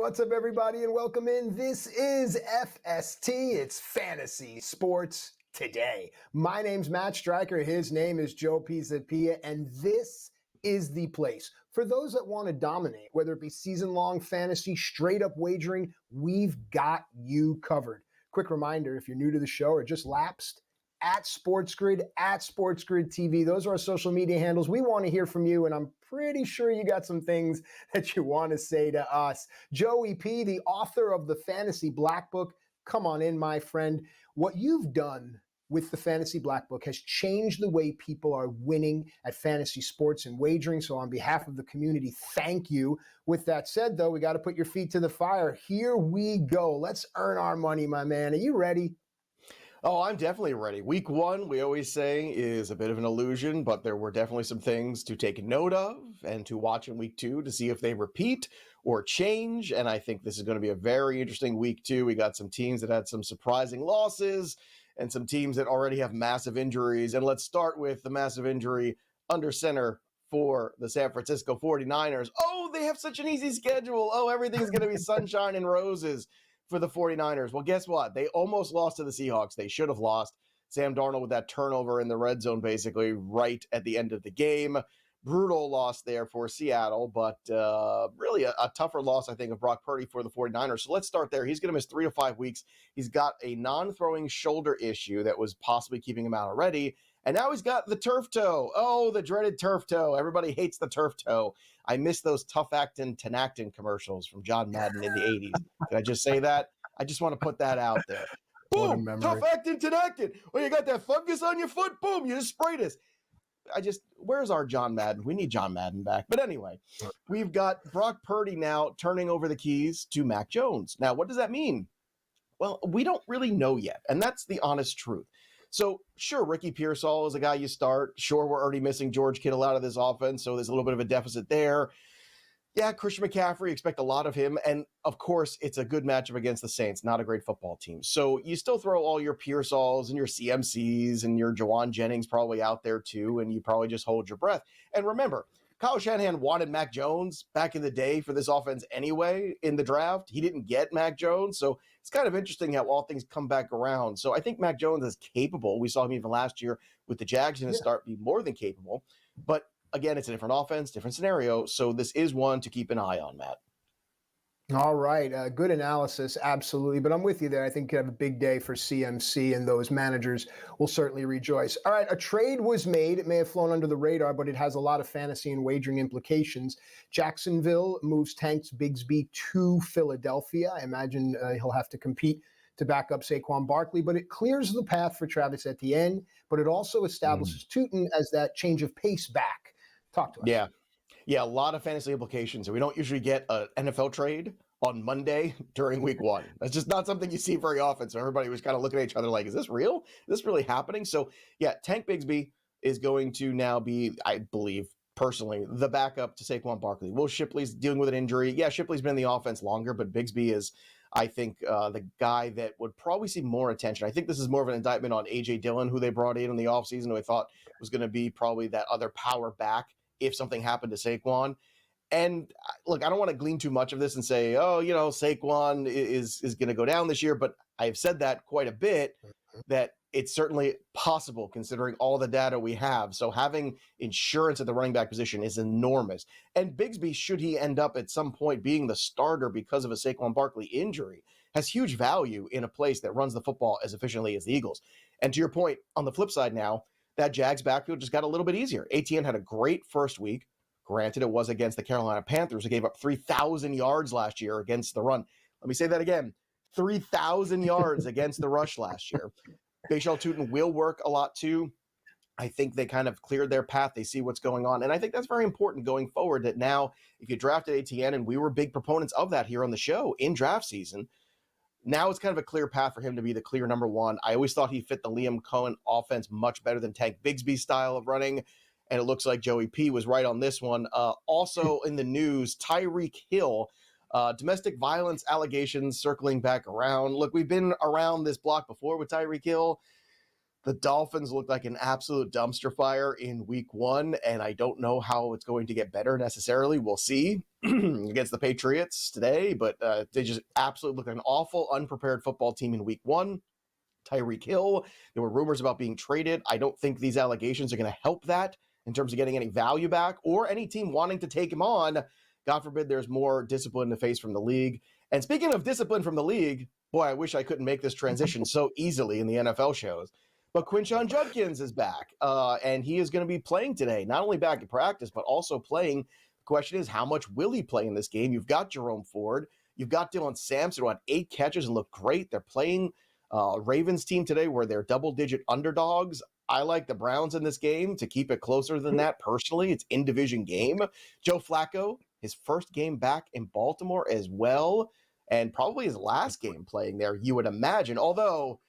what's up, everybody, and welcome in. This is FST. It's Fantasy Sports Today. My name's Matt Striker. His name is Joe Pisapia, and this is the place. For those that want to dominate, whether it be season-long fantasy, straight-up wagering, we've got you covered. Quick reminder, if you're new to the show or just lapsed, at SportsGrid, at SportsGrid TV. Those are our social media handles. We want to hear from you, and I'm pretty sure you got some things that you want to say to us. Joey P., the author of the Fantasy Black Book, come on in, my friend. What you've done with the Fantasy Black Book has changed the way people are winning at fantasy sports and wagering. So on behalf of the community, thank you. With that said, though, we got to put your feet to the fire. Here we go. Let's earn our money, my man. Are you ready? Oh, I'm definitely ready. Week one, we always say, is a bit of an illusion, but there were definitely some things to take note of and to watch in week two to see if they repeat or change. And I think this is going to be a very interesting week two. We got some teams that had some surprising losses and some teams that already have massive injuries. And let's start with the massive injury under center for the San Francisco 49ers. Oh, they have such an easy schedule. Oh, everything's going to be sunshine and roses for the 49ers. Well, guess what? They almost lost to the Seahawks. They should have lost. Sam Darnold with that turnover in the red zone basically right at the end of the game. Brutal loss there for Seattle, but really a tougher loss, I think, of Brock Purdy for the 49ers. So let's start there. He's going to miss 3 to 5 weeks. He's got a non-throwing shoulder issue that was possibly keeping him out already. And now he's got the turf toe. Oh, the dreaded turf toe. Everybody hates the turf toe. I miss those Tough Actin' Tenactin commercials from John Madden in the 80s. Did I just say that? I just want to put that out there. Boom! Tough Actin' Tenactin. Well, you got that fungus on your foot? Boom! You just sprayed us. Where's our John Madden? We need John Madden back. But anyway, we've got Brock Purdy now turning over the keys to Mac Jones. Now, what does that mean? Well, we don't really know yet, and that's the honest truth. So, sure, Ricky Pearsall is a guy you start. Sure, we're already missing George Kittle out of this offense, so there's a little bit of a deficit there. Yeah, Christian McCaffrey, expect a lot of him. And, of course, it's a good matchup against the Saints, not a great football team. So you still throw all your Pearsalls and your CMCs and your Jawan Jennings probably out there, too, and you probably just hold your breath. And remember, Kyle Shanahan wanted Mac Jones back in the day for this offense anyway in the draft. He didn't get Mac Jones, so it's kind of interesting how all things come back around. So I think Mac Jones is capable. We saw him even last year with the Jags in the start be more than capable. But again, it's a different offense, different scenario, so this is one to keep an eye on, Matt. All right. Good analysis. Absolutely. But I'm with you there. I think you have a big day for CMC, and those managers will certainly rejoice. All right. A trade was made. It may have flown under the radar, but it has a lot of fantasy and wagering implications. Jacksonville moves Tank Bigsby to Philadelphia. I imagine he'll have to compete to back up Saquon Barkley, but it clears the path for Travis Etienne, but it also establishes Tootin as that change of pace back. Talk to us. Yeah, a lot of fantasy implications. We don't usually get an NFL trade on Monday during week one. That's just not something you see very often. So everybody was kind of looking at each other like, is this real? Is this really happening? So yeah, Tank Bigsby is going to now be, I believe, personally, the backup to Saquon Barkley. Will Shipley's dealing with an injury. Yeah, Shipley's been in the offense longer, but Bigsby is, I think, the guy that would probably see more attention. I think this is more of an indictment on A.J. Dillon, who they brought in the offseason, who I thought was going to be probably that other power back if something happened to Saquon. And look, I don't want to glean too much of this and say, oh, Saquon is going to go down this year. But I've said that quite a bit, that it's certainly possible considering all the data we have. So having insurance at the running back position is enormous. And Bigsby, should he end up at some point being the starter because of a Saquon Barkley injury, has huge value in a place that runs the football as efficiently as the Eagles. And to your point, on the flip side now, that Jags backfield just got a little bit easier. Etienne had a great first week. Granted, it was against the Carolina Panthers, who gave up 3,000 yards last year against the run. Let me say that again. 3,000 yards against the rush last year. Bashal Tootin will work a lot too. I think they kind of cleared their path. They see what's going on. And I think that's very important going forward, that now if you drafted Etienne, and we were big proponents of that here on the show in draft season, now it's kind of a clear path for him to be the clear number one. I always thought he fit the Liam Cohen offense much better than Tank Bigsby's style of running, and it looks like Joey P was right on this one. Also in the news, Tyreek Hill, domestic violence allegations circling back around. Look, we've been around this block before with Tyreek Hill. The Dolphins look like an absolute dumpster fire in week 1, and I don't know how it's going to get better necessarily. We'll see against the Patriots today, but they just absolutely look like an awful, unprepared football team in week 1. Tyreek Hill, there were rumors about being traded. I don't think these allegations are going to help that in terms of getting any value back or any team wanting to take him on. God forbid there's more discipline to face from the league. And speaking of discipline from the league, boy, I wish I couldn't make this transition so easily in the NFL shows. But Quinshon Judkins is back, and he is going to be playing today. Not only back in practice, but also playing. The question is, how much will he play in this game? You've got Jerome Ford. You've got Dylan Sampson, who had 8 catches and looked great. They're playing a Ravens team today where they're double-digit underdogs. I like the Browns in this game to keep it closer than that personally. It's in-division game. Joe Flacco, his first game back in Baltimore as well, and probably his last game playing there, you would imagine. Although,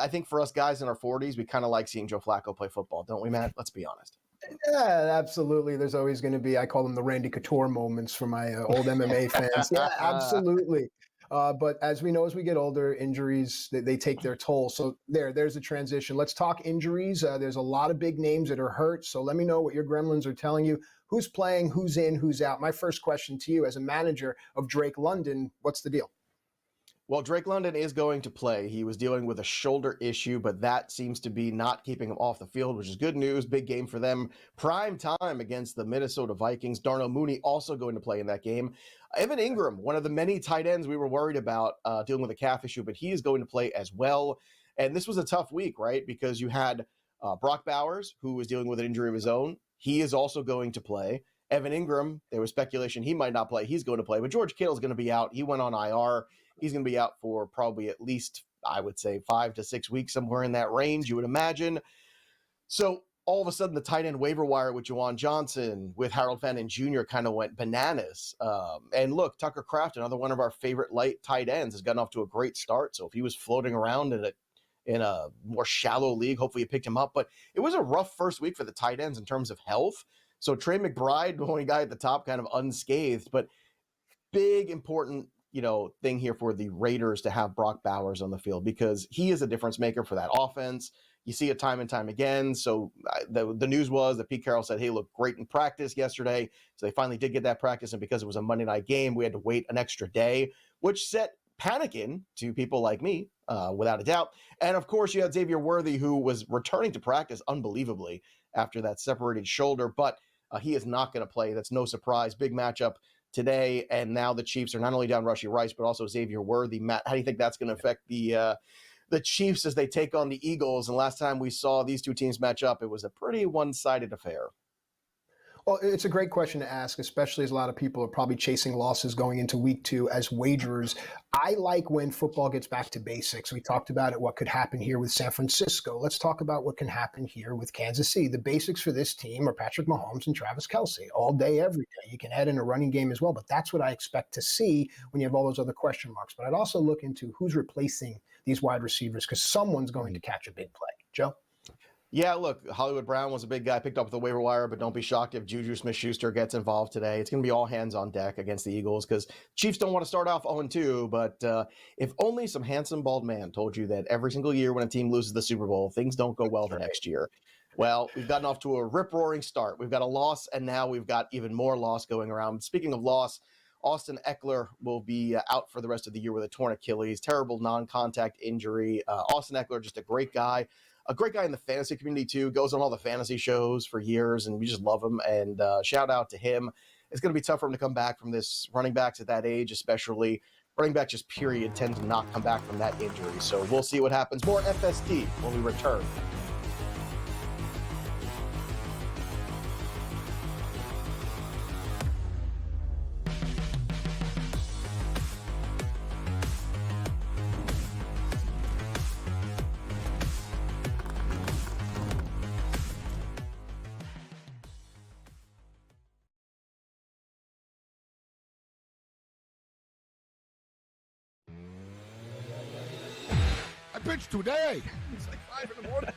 I think for us guys in our 40s, we kind of like seeing Joe Flacco play football, don't we, Matt? Let's be honest. Yeah, absolutely. There's always going to be, I call them the Randy Couture moments for my old MMA fans. Yeah, absolutely. But as we know, as we get older, injuries, they take their toll. So there's a transition. Let's talk injuries. There's a lot of big names that are hurt. So let me know what your gremlins are telling you. Who's playing, who's in, who's out? My first question to you as a manager of Drake London, what's the deal? Well, Drake London is going to play. He was dealing with a shoulder issue, but that seems to be not keeping him off the field, which is good news. Big game for them. Prime time against the Minnesota Vikings. Darnell Mooney also going to play in that game. Evan Ingram, one of the many tight ends we were worried about dealing with a calf issue, but he is going to play as well. And this was a tough week, right? Because you had Brock Bowers, who was dealing with an injury of his own. He is also going to play. Evan Ingram, there was speculation he might not play. He's going to play, but George Kittle's going to be out. He went on IR. He's going to be out for probably at least, I would say, 5 to 6 weeks, somewhere in that range, you would imagine. So all of a sudden, the tight end waiver wire with Juwan Johnson, with Harold Fannin Jr. kind of went bananas. And look, Tucker Kraft, another one of our favorite light tight ends, has gotten off to a great start. So if he was floating around in a more shallow league, hopefully you picked him up. But it was a rough first week for the tight ends in terms of health. So Trey McBride, the only guy at the top, kind of unscathed. But big, important thing here for the Raiders to have Brock Bowers on the field, because he is a difference maker for that offense. You see it time and time again. So the news was that Pete Carroll said, hey, look, great in practice yesterday. So they finally did get that practice. And because it was a Monday night game, we had to wait an extra day, which set panic in to people like me, without a doubt. And of course, you had Xavier Worthy, who was returning to practice unbelievably after that separated shoulder, but he is not going to play. That's no surprise. Big matchup today, and now the Chiefs are not only down Rashee Rice, but also Xavier Worthy. Matt, how do you think that's going to affect the Chiefs as they take on the Eagles? And last time we saw these two teams match up, it was a pretty one-sided affair. Well, it's a great question to ask, especially as a lot of people are probably chasing losses going into week 2 as wagerers. I like when football gets back to basics. We talked about it, what could happen here with San Francisco. Let's talk about what can happen here with Kansas City. The basics for this team are Patrick Mahomes and Travis Kelce all day, every day. You can add in a running game as well, but that's what I expect to see when you have all those other question marks. But I'd also look into who's replacing these wide receivers, because someone's going to catch a big play. Joe? Yeah, look, Hollywood Brown was a big guy picked up the waiver wire, but don't be shocked if Juju Smith-Schuster gets involved today. It's going to be all hands on deck against the Eagles, because Chiefs don't want to start off 0-2, but if only some handsome bald man told you that every single year when a team loses the Super Bowl, things don't go well the next year. Well, we've gotten off to a rip-roaring start. We've got a loss, and now we've got even more loss going around. Speaking of loss, Austin Eckler will be out for the rest of the year with a torn Achilles, terrible non-contact injury. Austin Eckler, just a great guy in the fantasy community too, goes on all the fantasy shows for years, and we just love him. And shout out to him. It's going to be tough for him to come back from this. Running backs at that age, especially running backs just period, tend to not come back from that injury. So we'll see what happens. More FST when we return. Pitch today. It's like 5 in the morning.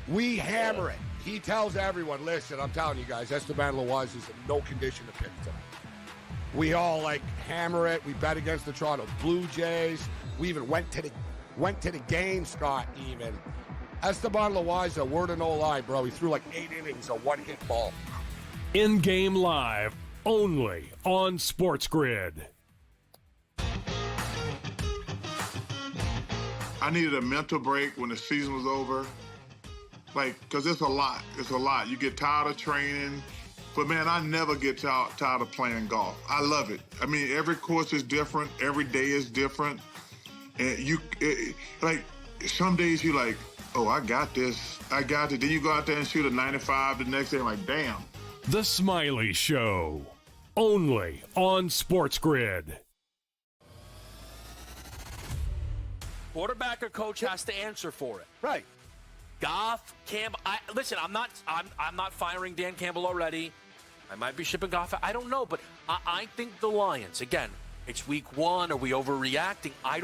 We hammer it. He tells everyone, listen, I'm telling you guys, Esteban Loaiza is in no condition to pitch tonight. We all hammer it. We bet against the Toronto Blue Jays. We even went to the went to the game, Scott, even. Esteban Loaiza, word of no lie, bro. He threw like 8 innings, a one-hit ball. In-game live, only on SportsGrid. I needed a mental break when the season was over. Like, because it's a lot. It's a lot. You get tired of training. But, man, I never get tired of playing golf. I love it. I mean, every course is different. Every day is different. And like, some days you're like, oh, I got this. I got it. Then you go out there and shoot a 95 the next day. I'm like, damn. The Smiley Show, only on SportsGrid. Quarterback or coach has to answer for it. Right. Goff, Campbell. Listen, I'm not firing Dan Campbell already. I might be shipping Goff. I don't know, but I think the Lions. Again, it's week 1. Are we overreacting? I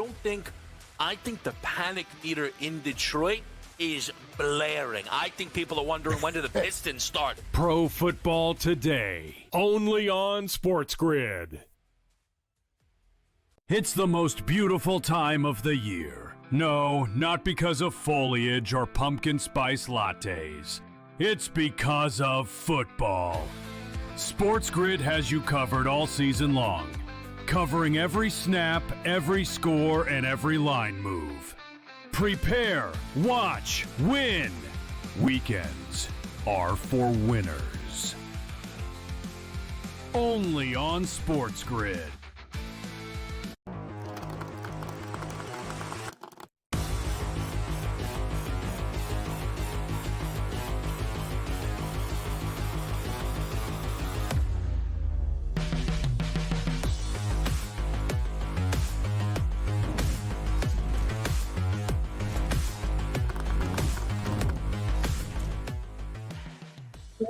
think the panic meter in Detroit is blaring. I think people are wondering, when do the Pistons start? Pro Football Today, only on SportsGrid. It's the most beautiful time of the year. No, not because of foliage or pumpkin spice lattes. It's because of football. SportsGrid has you covered all season long, covering every snap, every score, and every line move. Prepare, watch, win. Weekends are for winners. Only on SportsGrid.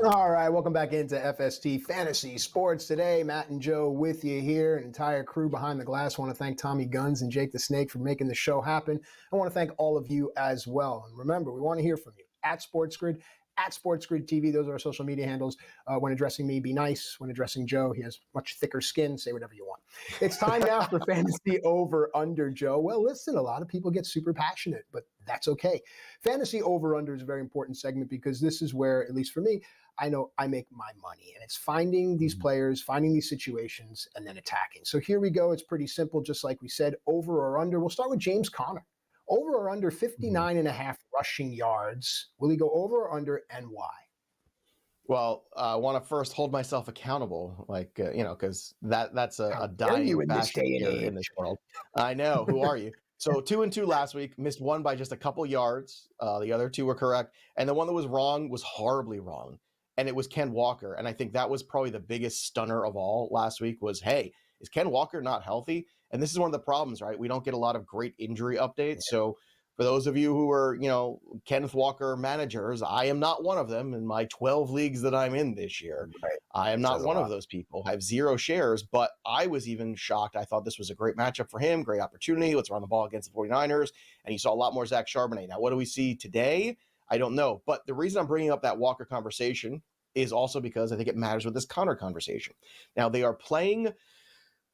All right, welcome back into FST Fantasy Sports today. Matt and Joe with you here, an entire crew behind the glass. I want to thank Tommy Guns and Jake the Snake for making the show happen. I want to thank all of you as well. And remember, we want to hear from you at SportsGrid, at SportsGrid TV. Those are our social media handles. When addressing me, be nice. When addressing Joe, he has much thicker skin. Say whatever you want. It's time now for Fantasy Over Under, Joe. Well, listen, a lot of people get super passionate, but that's okay. Fantasy Over Under is a very important segment because this is where, at least for me, I know I make my money, and it's finding these players, finding these situations, and then attacking. So here we go. It's pretty simple, just like we said, over or under. We'll start with James Conner. Over or under 59.5 rushing yards. Will he go over or under, and why? Well, I want to first hold myself accountable, because that's a dying you in this fashion day and here age? in this world. I know. Who are you? So 2-2 last week, missed one by just a couple yards. The other two were correct. And the one that was wrong was horribly wrong. And it was Ken Walker. And I think that was probably the biggest stunner of all last week was, hey, is Ken Walker not healthy? And this is one of the problems, right? We don't get a lot of great injury updates. So for those of you who are, Kenneth Walker managers, I am not one of them in my 12 leagues that I'm in this year. Right. I am not one of those people. I have 0 shares, but I was even shocked. I thought this was a great matchup for him, great opportunity. Let's run the ball against the 49ers. And you saw a lot more Zach Charbonnet. Now, what do we see today? I don't know. But the reason I'm bringing up that Walker conversation is also because I think it matters with this Conner conversation. Now, they are playing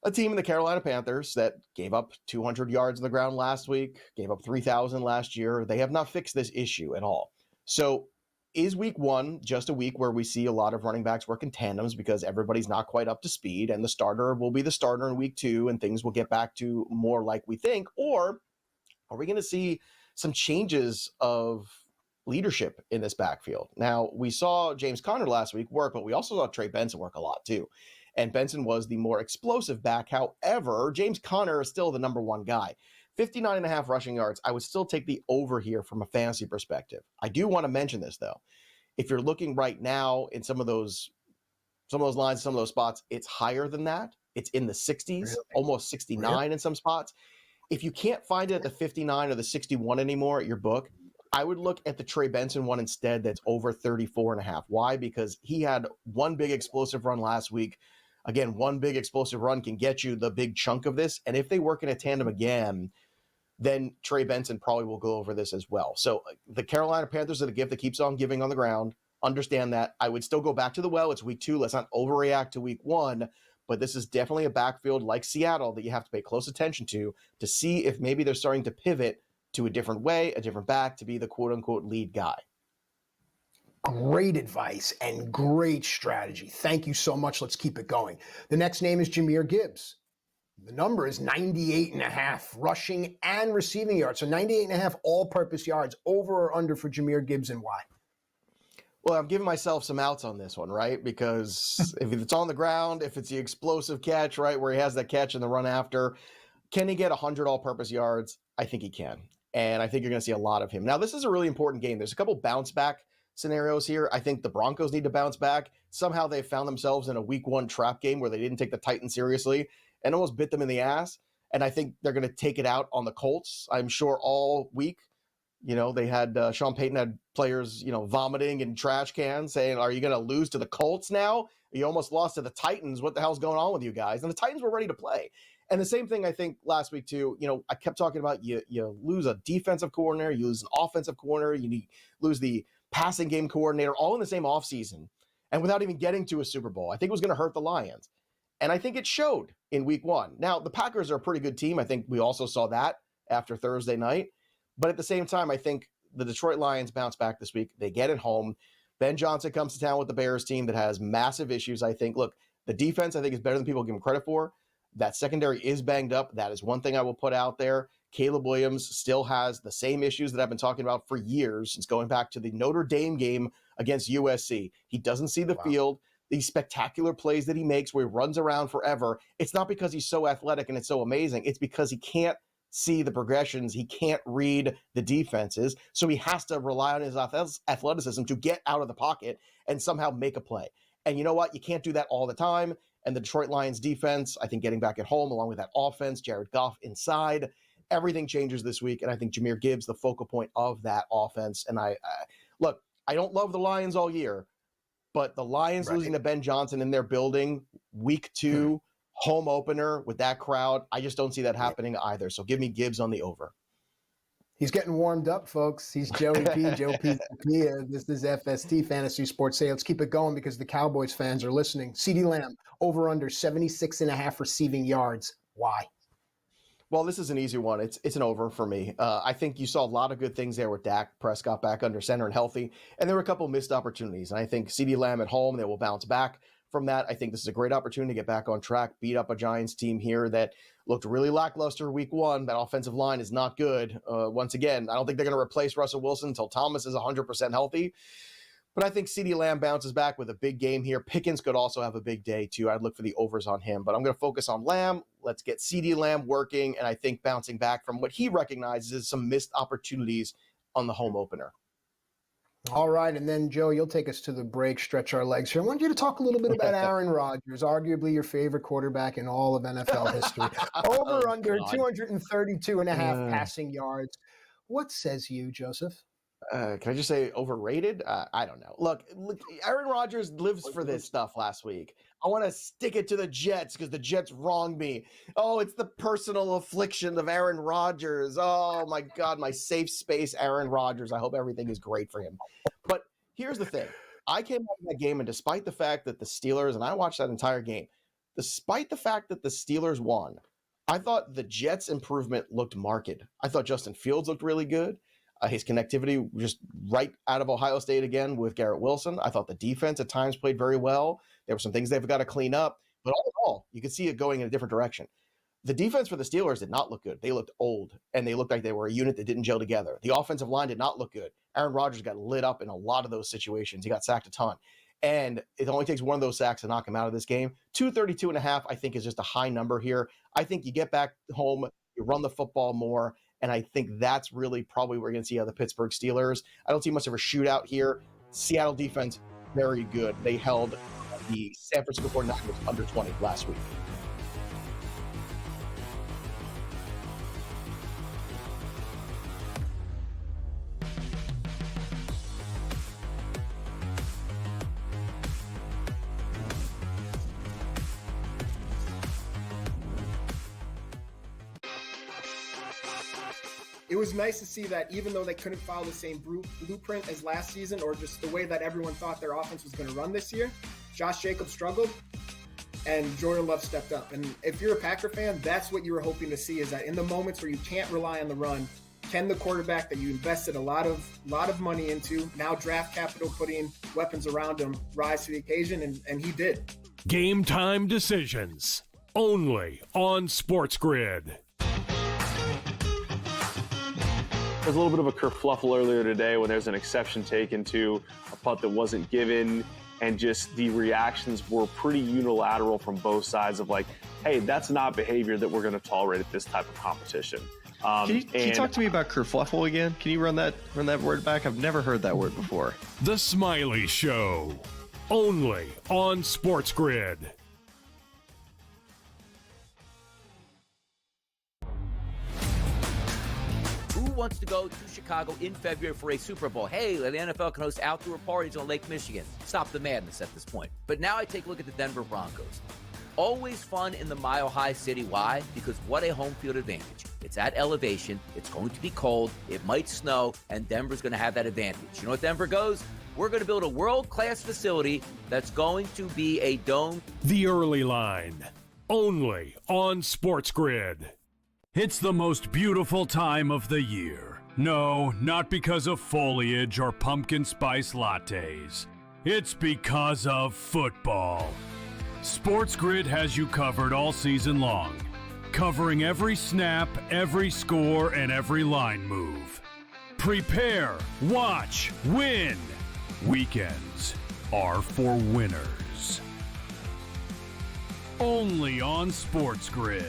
a team in the Carolina Panthers that gave up 200 yards on the ground last week, gave up 3,000 last year. They have not fixed this issue at all. So is week 1 just a week where we see a lot of running backs work in tandems because everybody's not quite up to speed and the starter will be the starter in week 2 and things will get back to more like we think? Or are we going to see some changes of leadership in this backfield? Now, we saw James Conner last week work, but we also saw Trey Benson work a lot too. And Benson was the more explosive back. However, James Conner is still the number 1 guy. 59.5 rushing yards. I would still take the over here from a fantasy perspective. I do want to mention this though. If you're looking right now in some of those lines, some of those spots, it's higher than that. It's in the 60s, really? Almost 69 in some spots. If you can't find it at the 59 or the 61 anymore at your book, I would look at the Trey Benson one instead that's over 34.5. Why? Because he had one big explosive run last week. Again, one big explosive run can get you the big chunk of this. And if they work in a tandem again, then Trey Benson probably will go over this as well. So the Carolina Panthers are the gift that keeps on giving on the ground. Understand that. I would still go back to the well. It's week 2. Let's not overreact to week 1. But this is definitely a backfield like Seattle that you have to pay close attention to see if maybe they're starting to pivot to a different way, a different back to be the quote-unquote lead guy. Great advice and great strategy. Thank you so much. Let's keep it going. The next name is Jahmyr Gibbs. The number is 98.5 rushing and receiving yards. So 98.5 all-purpose yards, over or under for Jahmyr Gibbs, and why? Well, I'm giving myself some outs on this one, right? Because if it's on the ground, if it's the explosive catch, right, where he has that catch and the run after, can he get 100 all-purpose yards? I think he can. And I think you're going to see a lot of him. Now, this is a really important game. There's a couple bounce-back scenarios here. I think the Broncos need to bounce back. Somehow they found themselves in a week 1 trap game where they didn't take the Titans seriously and almost bit them in the ass. And I think they're going to take it out on the Colts. I'm sure all week, they had Sean Payton had players, vomiting in trash cans saying, are you going to lose to the Colts now? You almost lost to the Titans. What the hell's going on with you guys? And the Titans were ready to play. And the same thing, I think, last week, too. I kept talking about you lose a defensive coordinator, you lose an offensive coordinator, you lose the passing game coordinator, all in the same offseason, and without even getting to a Super Bowl. I think it was going to hurt the Lions. And I think it showed in week 1. Now, the Packers are a pretty good team. I think we also saw that after Thursday night. But at the same time, I think the Detroit Lions bounce back this week. They get it home. Ben Johnson comes to town with the Bears team that has massive issues, I think. Look, the defense, I think, is better than people give him credit for. That secondary is banged up. That is one thing I will put out there. Caleb Williams still has the same issues that I've been talking about for years, since going back to the Notre Dame game against USC. He doesn't see the field. These spectacular plays that he makes where he runs around forever, it's not because he's so athletic and it's so amazing. It's because he can't see the progressions. He can't read the defenses. So he has to rely on his athleticism to get out of the pocket and somehow make a play. And you know what? You can't do that all the time. And the Detroit Lions defense, I think getting back at home along with that offense, Jared Goff inside, everything changes this week. And I think Jahmyr Gibbs, the focal point of that offense. And I don't love the Lions all year, but the Lions losing to Ben Johnson in their building, week 2, home opener with that crowd, I just don't see that happening either. So give me Gibbs on the over. He's getting warmed up, folks. He's Joey P, Joe Pisapia. This is FST Fantasy Sports Today. Let's keep it going because the Cowboys fans are listening. CeeDee Lamb, over under 76.5 receiving yards. Why? Well, this is an easy one. It's an over for me. I think you saw a lot of good things there with Dak Prescott back under center and healthy, and there were a couple missed opportunities. And I think CeeDee Lamb at home, they will bounce back from that. I think this is a great opportunity to get back on track, beat up a Giants team here that looked really lackluster week 1. That offensive line is not good. Once again, I don't think they're going to replace Russell Wilson until Thomas is 100% healthy. But I think CeeDee Lamb bounces back with a big game here. Pickens could also have a big day, too. I'd look for the overs on him. But I'm going to focus on Lamb. Let's get CeeDee Lamb working, and I think bouncing back from what he recognizes as some missed opportunities on the home opener. All right, and then, Joe, you'll take us to the break, stretch our legs here. I want you to talk a little bit about Aaron Rodgers, arguably your favorite quarterback in all of NFL history. Over under 232.5 passing yards. What says you, Joseph? Can I just say overrated? I don't know. Look, Aaron Rodgers lives for this stuff last week. I want to stick it to the Jets because the Jets wronged me. Oh, it's the personal affliction of Aaron Rodgers. Oh, my God, my safe space, Aaron Rodgers. I hope everything is great for him. But here's the thing. I came out of that game, and despite the fact that the Steelers, and I watched that entire game, despite the fact that the Steelers won, I thought the Jets' improvement looked marked. I thought Justin Fields looked really good. His connectivity just right out of Ohio State again with Garrett Wilson. I thought the defense at times played very well. There were some things they've got to clean up. But all in all, you could see it going in a different direction. The defense for the Steelers did not look good. They looked old, and they looked like they were a unit that didn't gel together. The offensive line did not look good. Aaron Rodgers got lit up in a lot of those situations. He got sacked a ton. And it only takes one of those sacks to knock him out of this game. 232.5, I think, is just a high number here. I think you get back home, you run the football more, and I think that's really probably where we're going to see the Pittsburgh Steelers. I don't see much of a shootout here. Seattle defense, very good. They held the San Francisco 49ers under 20 last week. It was nice to see that even though they couldn't follow the same blueprint as last season or just the way that everyone thought their offense was going to run this year, Josh Jacobs struggled and Jordan Love stepped up. And if you're a Packer fan, that's what you were hoping to see, is that in the moments where you can't rely on the run, Can the quarterback that you invested a lot of money into, now draft capital, putting weapons around him, rise to the occasion? And he did. Game time decisions. Only on SportsGrid. There's a little bit of a kerfluffle earlier today when there's an exception taken to a punt that wasn't given, and just the reactions were pretty unilateral from both sides of like, hey, that's not behavior that we're going to tolerate at this type of competition. Can you talk to me about kerfluffle again? Can you run that word back? I've never heard that word before. The Smiley Show. Only on SportsGrid. Who wants to go to Chicago in February for a Super Bowl? Hey, the NFL can host outdoor parties on Lake Michigan. Stop the madness at this point. But now I take a look at the Denver Broncos. Always fun in the Mile High City. Why? Because what a home field advantage. It's at elevation. It's going to be cold. It might snow, and Denver's going to have that advantage. You know what Denver goes? We're going to build a world-class facility that's going to be a dome. The Early Line. Only on SportsGrid. It's the most beautiful time of the year. No, not because of foliage or pumpkin spice lattes. It's because of football. SportsGrid has you covered all season long, covering every snap, every score, and every line move. Prepare, watch, win. Weekends are for winners. Only on SportsGrid.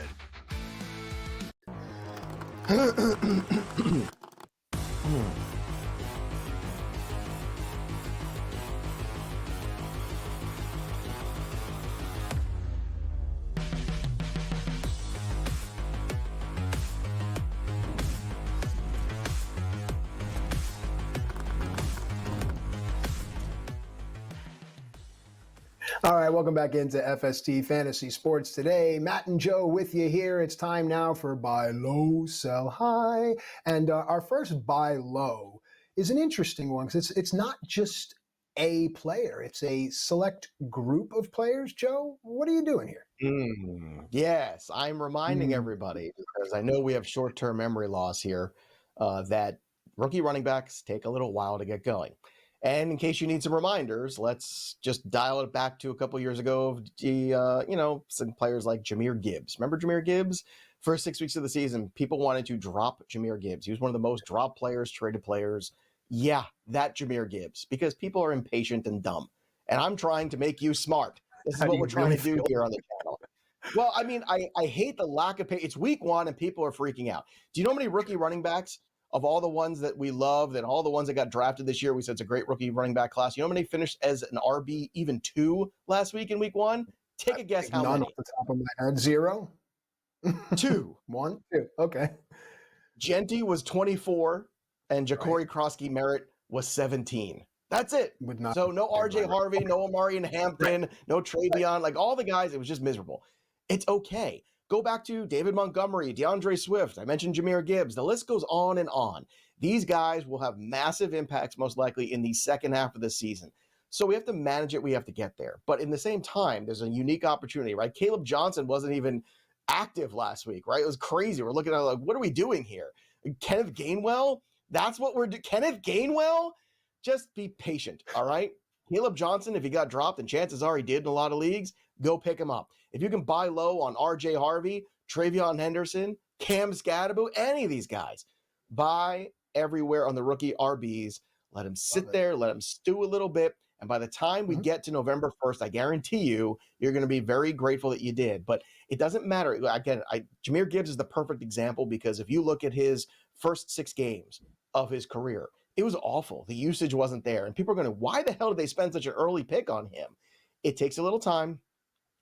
All right, welcome back into FST Fantasy Sports Today. Matt and Joe with you here. It's time now for Buy Low, Sell High. And our first Buy Low is an interesting one because it's not just a player. It's a select group of players. Joe, what are you doing here? Yes, I'm reminding everybody, because I know we have short-term memory loss here, that rookie running backs take a little while to get going. And in case you need some reminders, let's just dial it back to a couple years ago of some players like Jahmyr Gibbs. Remember Jahmyr Gibbs? First 6 weeks of the season, people wanted to drop Jahmyr Gibbs. He was one of the most dropped players, traded players. Yeah, that Jahmyr Gibbs, because people are impatient and dumb. And I'm trying to make you smart. This is what we're trying to do here on the channel. Well, I mean, I hate the lack of patience. It's week one and people are freaking out. Do you know how many rookie running backs of all the ones that we loved and all the ones that got drafted this year? We said it's a great rookie running back class. You know how many finished as an RB even 2 last week in week 1? Take a guess how None many. off the top of my head. 0? 2. 1? 2. Okay. Genty was 24 and Ja'Cory Krosky Merritt was 17. That's it. So no RJ Harvey, no Amari and Hampton, no Travion, like all the guys, it was just miserable. It's okay. Go back to David Montgomery, DeAndre Swift. I mentioned Jahmyr Gibbs. The list goes on and on. These guys will have massive impacts most likely in the second half of the season. So we have to manage it. We have to get there. But in the same time, there's a unique opportunity, right? Caleb Johnson wasn't even active last week, right? It was crazy. We're looking at like, what are we doing here? Kenneth Gainwell? That's what we're doing. Kenneth Gainwell? Just be patient, all right? Caleb Johnson, if he got dropped, and chances are he did in a lot of leagues, go pick him up. If you can buy low on RJ Harvey, Travion Henderson, Cam Scadaboo, any of these guys, buy everywhere on the rookie RBs. Let them sit there, let them stew a little bit. And by the time we get to November 1st, I guarantee you're going to be very grateful that you did. But it doesn't matter. Again, Jahmyr Gibbs is the perfect example, because if you look at his first 6 games of his career, it was awful. The usage wasn't there. And people are going to, why the hell did they spend such an early pick on him? It takes a little time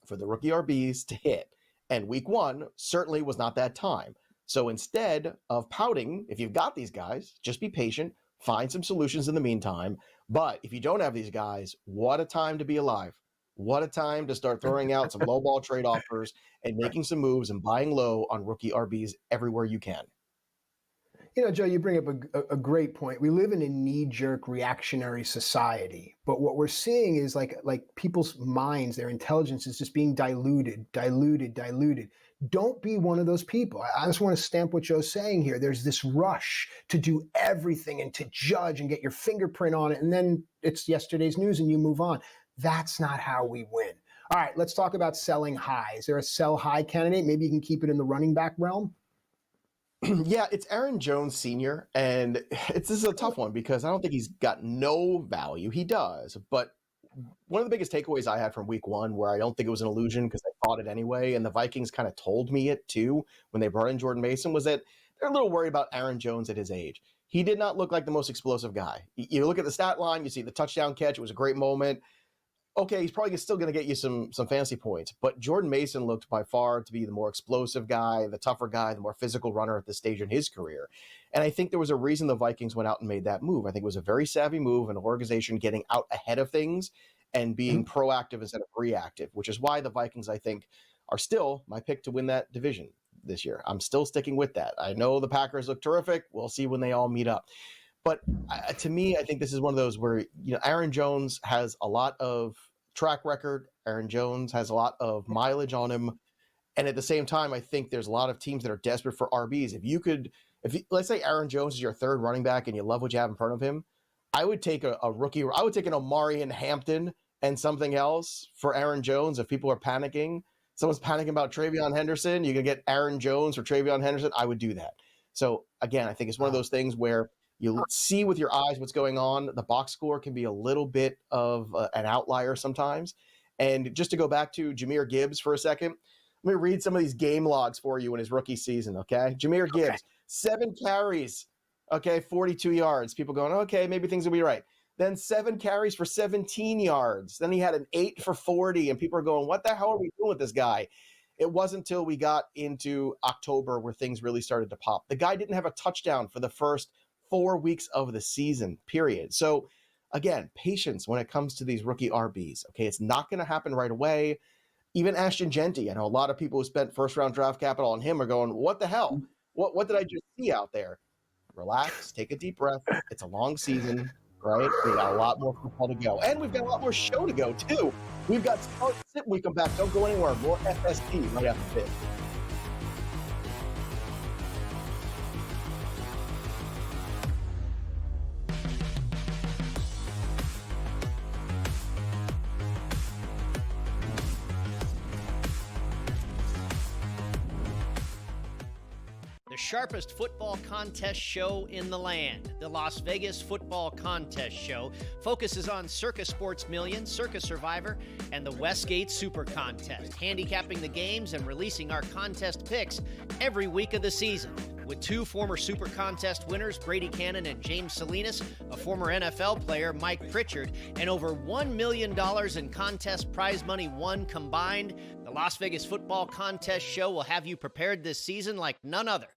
for the rookie RBs to hit. And week 1 certainly was not that time. So instead of pouting, if you've got these guys, just be patient, find some solutions in the meantime. But if you don't have these guys, what a time to be alive. What a time to start throwing out some low ball trade offers and making some moves and buying low on rookie RBs everywhere you can. Joe, you bring up a great point. We live in a knee-jerk reactionary society, but what we're seeing is like people's minds, their intelligence is just being diluted. Don't be one of those people. I just want to stamp what Joe's saying here. There's this rush to do everything and to judge and get your fingerprint on it, and then it's yesterday's news and you move on. That's not how we win. All right, let's talk about selling high. Is there a sell high candidate? Maybe you can keep it in the running back realm. Yeah, it's Aaron Jones Sr., and this is a tough one because I don't think he's got no value. He does, but one of the biggest takeaways I had from week one, where I don't think it was an illusion because I thought it anyway, and the Vikings kind of told me it too when they brought in Jordan Mason, was that they're a little worried about Aaron Jones at his age. He did not look like the most explosive guy. You look at the stat line, you see the touchdown catch, it was a great moment. Okay, he's probably still going to get you some fantasy points, but Jordan Mason looked by far to be the more explosive guy, the tougher guy, the more physical runner at this stage in his career. And I think there was a reason the Vikings went out and made that move. I think it was a very savvy move, an organization getting out ahead of things and being proactive instead of reactive, which is why the Vikings, I think, are still my pick to win that division this year. I'm still sticking with that. I know the Packers look terrific. We'll see when they all meet up. But to me, I think this is one of those where, Aaron Jones has a lot of track record. Aaron Jones has a lot of mileage on him. And at the same time, I think there's a lot of teams that are desperate for RBs. Let's say Aaron Jones is your third running back and you love what you have in front of him, I would take a rookie. I would take an Omarion Hampton and something else for Aaron Jones. If people are panicking, someone's panicking about Travion Henderson, you can get Aaron Jones for Travion Henderson. I would do that. So again, I think it's one of those things where you see with your eyes what's going on. The box score can be a little bit of an outlier sometimes. And just to go back to Jahmyr Gibbs for a second, let me read some of these game logs for you in his rookie season, okay? Jahmyr Gibbs, 7 carries, 42 yards. People going, okay, maybe things will be right. Then 7 carries for 17 yards. Then he had an 8 for 40, and people are going, what the hell are we doing with this guy? It wasn't until we got into October where things really started to pop. The guy didn't have a touchdown for the first 4 weeks of the season, period. So again, patience when it comes to these rookie RBs. Okay, it's not going to happen right away. Even Ashton Genty, I know a lot of people who spent first-round draft capital on him are going, what the hell? What did I just see out there? Relax, take a deep breath. It's a long season, right? We got a lot more football to go. And we've got a lot more show to go, too. We've got Start Sit when we come back. Don't go anywhere. More FST right after this. Sharpest football contest show in the land. The Las Vegas Football Contest Show focuses on Circus Sports Million, Circus Survivor, and the Westgate Super Contest, handicapping the games and releasing our contest picks every week of the season. With 2 former Super Contest winners, Brady Cannon and James Salinas, a former NFL player, Mike Pritchard, and over $1 million in contest prize money won combined, the Las Vegas Football Contest Show will have you prepared this season like none other.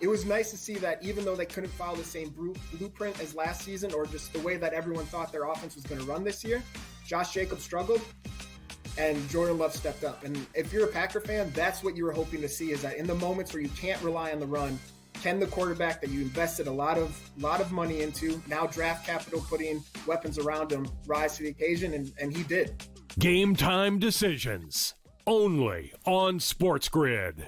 It was nice to see that even though they couldn't follow the same blueprint as last season or just the way that everyone thought their offense was going to run this year, Josh Jacobs struggled and Jordan Love stepped up. And if you're a Packer fan, that's what you were hoping to see, is that in the moments where you can't rely on the run, can the quarterback that you invested a lot of money into, now draft capital, putting weapons around him, rise to the occasion, and he did. Game time decisions, only on SportsGrid.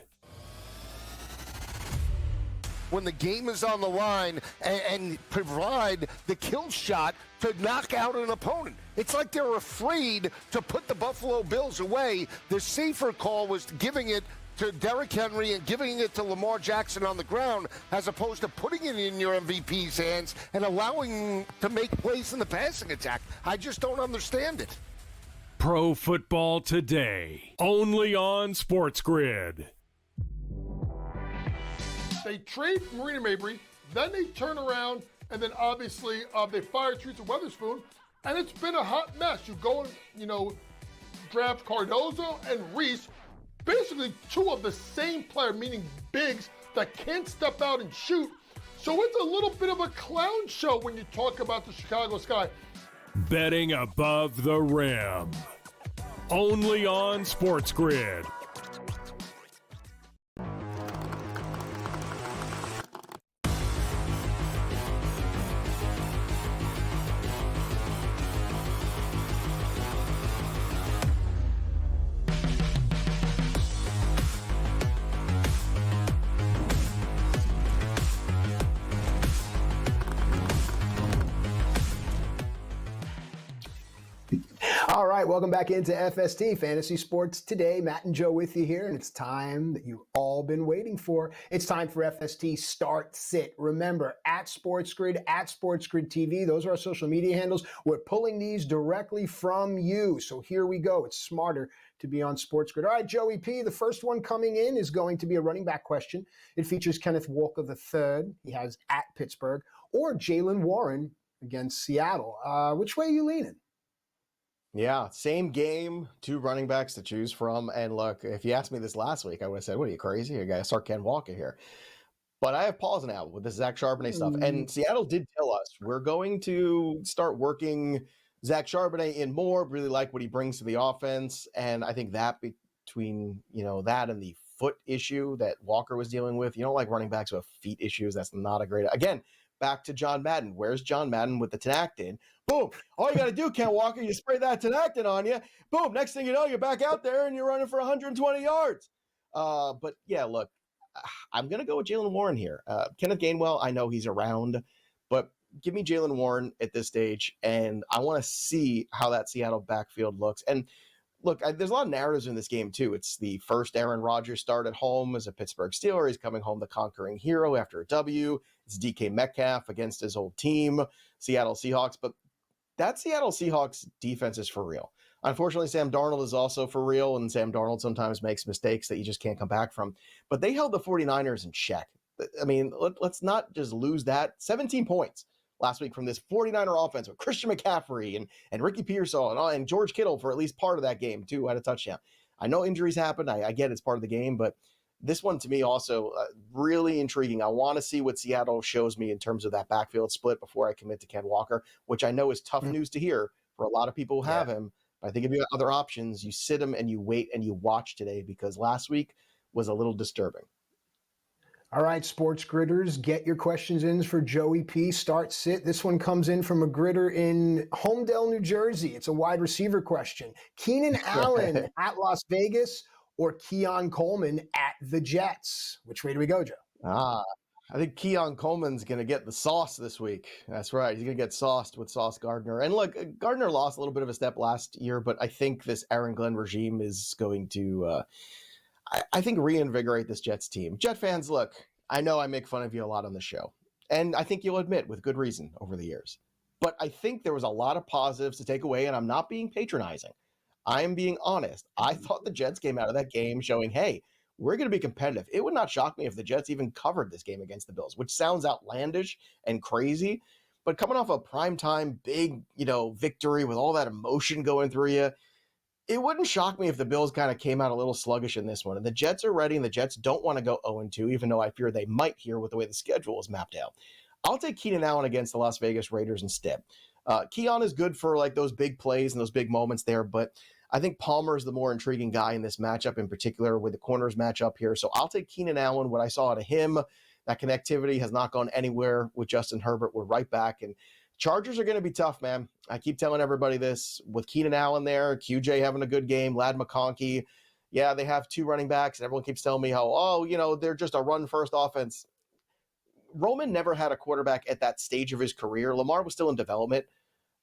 When the game is on the line and provide the kill shot to knock out an opponent. It's like they're afraid to put the Buffalo Bills away. The safer call was giving it to Derrick Henry and giving it to Lamar Jackson on the ground, as opposed to putting it in your MVP's hands and allowing him to make plays in the passing attack. I just don't understand it. Pro Football Today, only on SportsGrid. They trade Marina Mabry, then they turn around, and then obviously they fire Teresa Weatherspoon, and it's been a hot mess. You go and, draft Cardozo and Reese, basically 2 of the same player, meaning bigs that can't step out and shoot. So it's a little bit of a clown show when you talk about the Chicago Sky. Betting above the rim, only on SportsGrid. right, welcome back into FST, Fantasy Sports Today. Matt and Joe with you here, and it's time that you've all been waiting for. It's time for FST Start Sit. Remember, at SportsGrid, at SportsGrid TV, those are our social media handles. We're pulling these directly from you, so here we go. It's smarter to be on SportsGrid. All right, Joey P., the first one coming in is going to be a running back question. It features Kenneth Walker III. He has at Pittsburgh, or Jaylen Warren against Seattle. Which way are you leaning? Yeah, same game, two running backs to choose from. And look, if you asked me this last week, I would have said, what are you, crazy? You got to start Ken Walker here. But I have pause now with this Zach Charbonnet stuff. And Seattle did tell us, we're going to start working Zach Charbonnet in more, really like what he brings to the offense. And I think that between, that and the foot issue that Walker was dealing with, you don't like running backs with feet issues. That's not a great, again, back to John Madden. Where's John Madden with the Tinactin? Boom. All you got to do, Ken Walker, you spray that Tinactin on you. Boom. Next thing you know, you're back out there and you're running for 120 yards. But yeah, look, I'm going to go with Jaylen Warren here. Kenneth Gainwell, I know he's around, but give me Jaylen Warren at this stage. And I want to see how that Seattle backfield looks. And look, there's a lot of narratives in this game, too. It's the first Aaron Rodgers start at home as a Pittsburgh Steeler. He's coming home the conquering hero after a W. It's DK Metcalf against his old team, Seattle Seahawks. But that Seattle Seahawks defense is for real. Unfortunately, Sam Darnold is also for real, and Sam Darnold sometimes makes mistakes that you just can't come back from. But they held the 49ers in check. I mean, let's not just lose that. 17 points last week from this 49er offense with Christian McCaffrey and Ricky Pearsall and George Kittle for at least part of that game, too, had a touchdown. I know injuries happen. I get it's part of the game, but this one to me also really intriguing. I want to see what Seattle shows me in terms of that backfield split before I commit to Ken Walker, which I know is tough news to hear for a lot of people who have him. But I think if you have other options, you sit him and you wait and you watch today, because last week was a little disturbing. All right, sports gridders, get your questions in for Joey P. Start sit. This one comes in from a gridder in Homedale, New Jersey. It's a wide receiver question. Keenan Allen at Las Vegas or Keon Coleman at the Jets? Which way do we go, Joe? I think Keon Coleman's going to get the sauce this week. That's right. He's going to get sauced with Sauce Gardner. And look, Gardner lost a little bit of a step last year, but I think this Aaron Glenn regime is going to, I think, reinvigorate this Jets team. Jet fans, look, I know I make fun of you a lot on the show, and I think you'll admit with good reason over the years. But I think there was a lot of positives to take away, and I'm not being patronizing. I am being honest. I thought the Jets came out of that game showing, hey, we're going to be competitive. It would not shock me if the Jets even covered this game against the Bills, which sounds outlandish and crazy. But coming off a primetime big, victory with all that emotion going through you, it wouldn't shock me if the Bills kind of came out a little sluggish in this one. And the Jets are ready, and the Jets don't want to go 0-2, even though I fear they might here with the way the schedule is mapped out. I'll take Keenan Allen against the Las Vegas Raiders instead. Keon is good for like those big plays and those big moments there, but I think Palmer is the more intriguing guy in this matchup, in particular with the corners matchup here. So I'll take Keenan Allen. What I saw out of him, that connectivity has not gone anywhere with Justin Herbert. We're right back. And Chargers are going to be tough, man. I keep telling everybody this. With Keenan Allen there, QJ having a good game, Lad McConkey. Yeah, they have two running backs, and everyone keeps telling me how, they're just a run-first offense. Roman never had a quarterback at that stage of his career. Lamar was still in development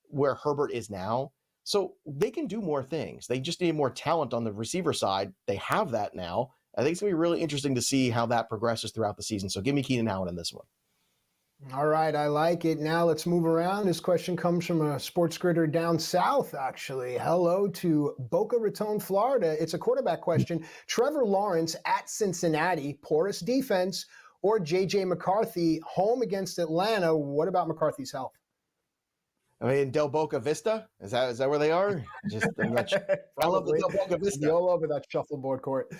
where Herbert is now. So they can do more things. They just need more talent on the receiver side. They have that now. I think it's going to be really interesting to see how that progresses throughout the season. So give me Keenan Allen in this one. All right, I like it. Now let's move around. This question comes from a sports gridder down south, actually. Hello to Boca Raton, Florida. It's a quarterback question. Trevor Lawrence at Cincinnati, porous defense, or J.J. McCarthy home against Atlanta. What about McCarthy's health? I mean, Del Boca Vista? Is that where they are? I love the Del Boca Vista. All over that shuffleboard court.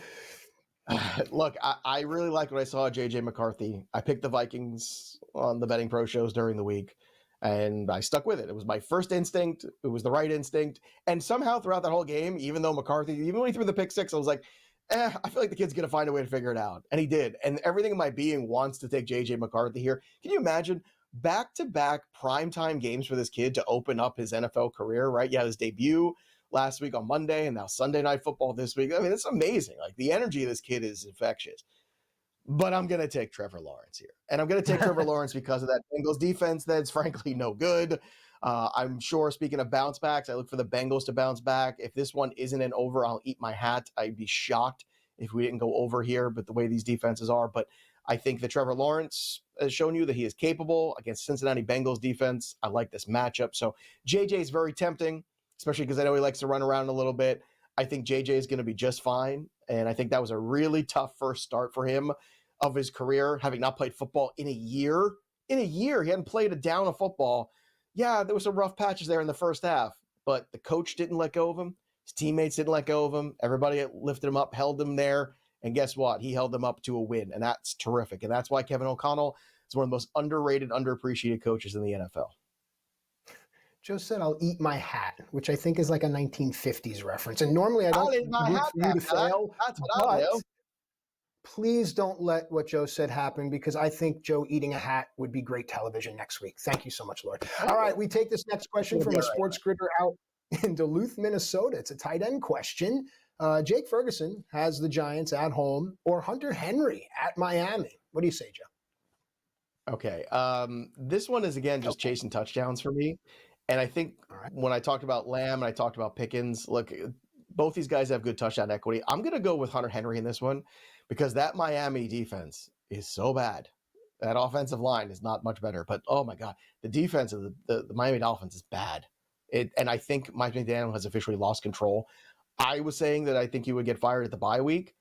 Look, I really liked what I saw of J.J. McCarthy. I picked the Vikings on the Betting Pro shows during the week, and I stuck with it. It was my first instinct. It was the right instinct. And somehow throughout that whole game, even though McCarthy, even when he threw the pick six, I was like, I feel like the kid's going to find a way to figure it out. And he did. And everything in my being wants to take J.J. McCarthy here. Can you imagine back-to-back primetime games for this kid to open up his NFL career, right? Yeah, his debut last week on Monday, and now Sunday Night Football this week. I mean, it's amazing. Like, the energy of this kid is infectious. But I'm going to take Trevor Lawrence here. And I'm going to take Trevor Lawrence because of that Bengals defense that's frankly no good. I'm sure, speaking of bounce backs, I look for the Bengals to bounce back. If this one isn't an over, I'll eat my hat. I'd be shocked if we didn't go over here, but the way these defenses are. But I think that Trevor Lawrence has shown you that he is capable against Cincinnati Bengals defense. I like this matchup. So JJ is very tempting, especially because I know he likes to run around a little bit. I think JJ is going to be just fine. And I think that was a really tough first start for him of his career, having not played football in a year. In a year, he hadn't played a down of football. Yeah, there were some rough patches there in the first half, but the coach didn't let go of him. His teammates didn't let go of him. Everybody lifted him up, held him there. And guess what? He held them up to a win, and that's terrific. And that's why Kevin O'Connell is one of the most underrated, underappreciated coaches in the NFL. Joe said, "I'll eat my hat," which I think is like a 1950s reference. And normally I don't root for you to fail, that's what I do. Please don't let what Joe said happen, because I think Joe eating a hat would be great television next week. Thank you so much, Lord. All right, we take this next question from a sports gridder out in Duluth, Minnesota. It's a tight end question. Jake Ferguson has the Giants at home, or Hunter Henry at Miami. What do you say, Joe? Okay. This one is, again, just chasing touchdowns for me. And I think when I talked about Lamb and I talked about Pickens, look, both these guys have good touchdown equity. I'm going to go with Hunter Henry in this one because that Miami defense is so bad. That offensive line is not much better. But, oh, my God, the defense of the Miami Dolphins is bad. And I think Mike McDaniel has officially lost control. I was saying that I think he would get fired at the bye week.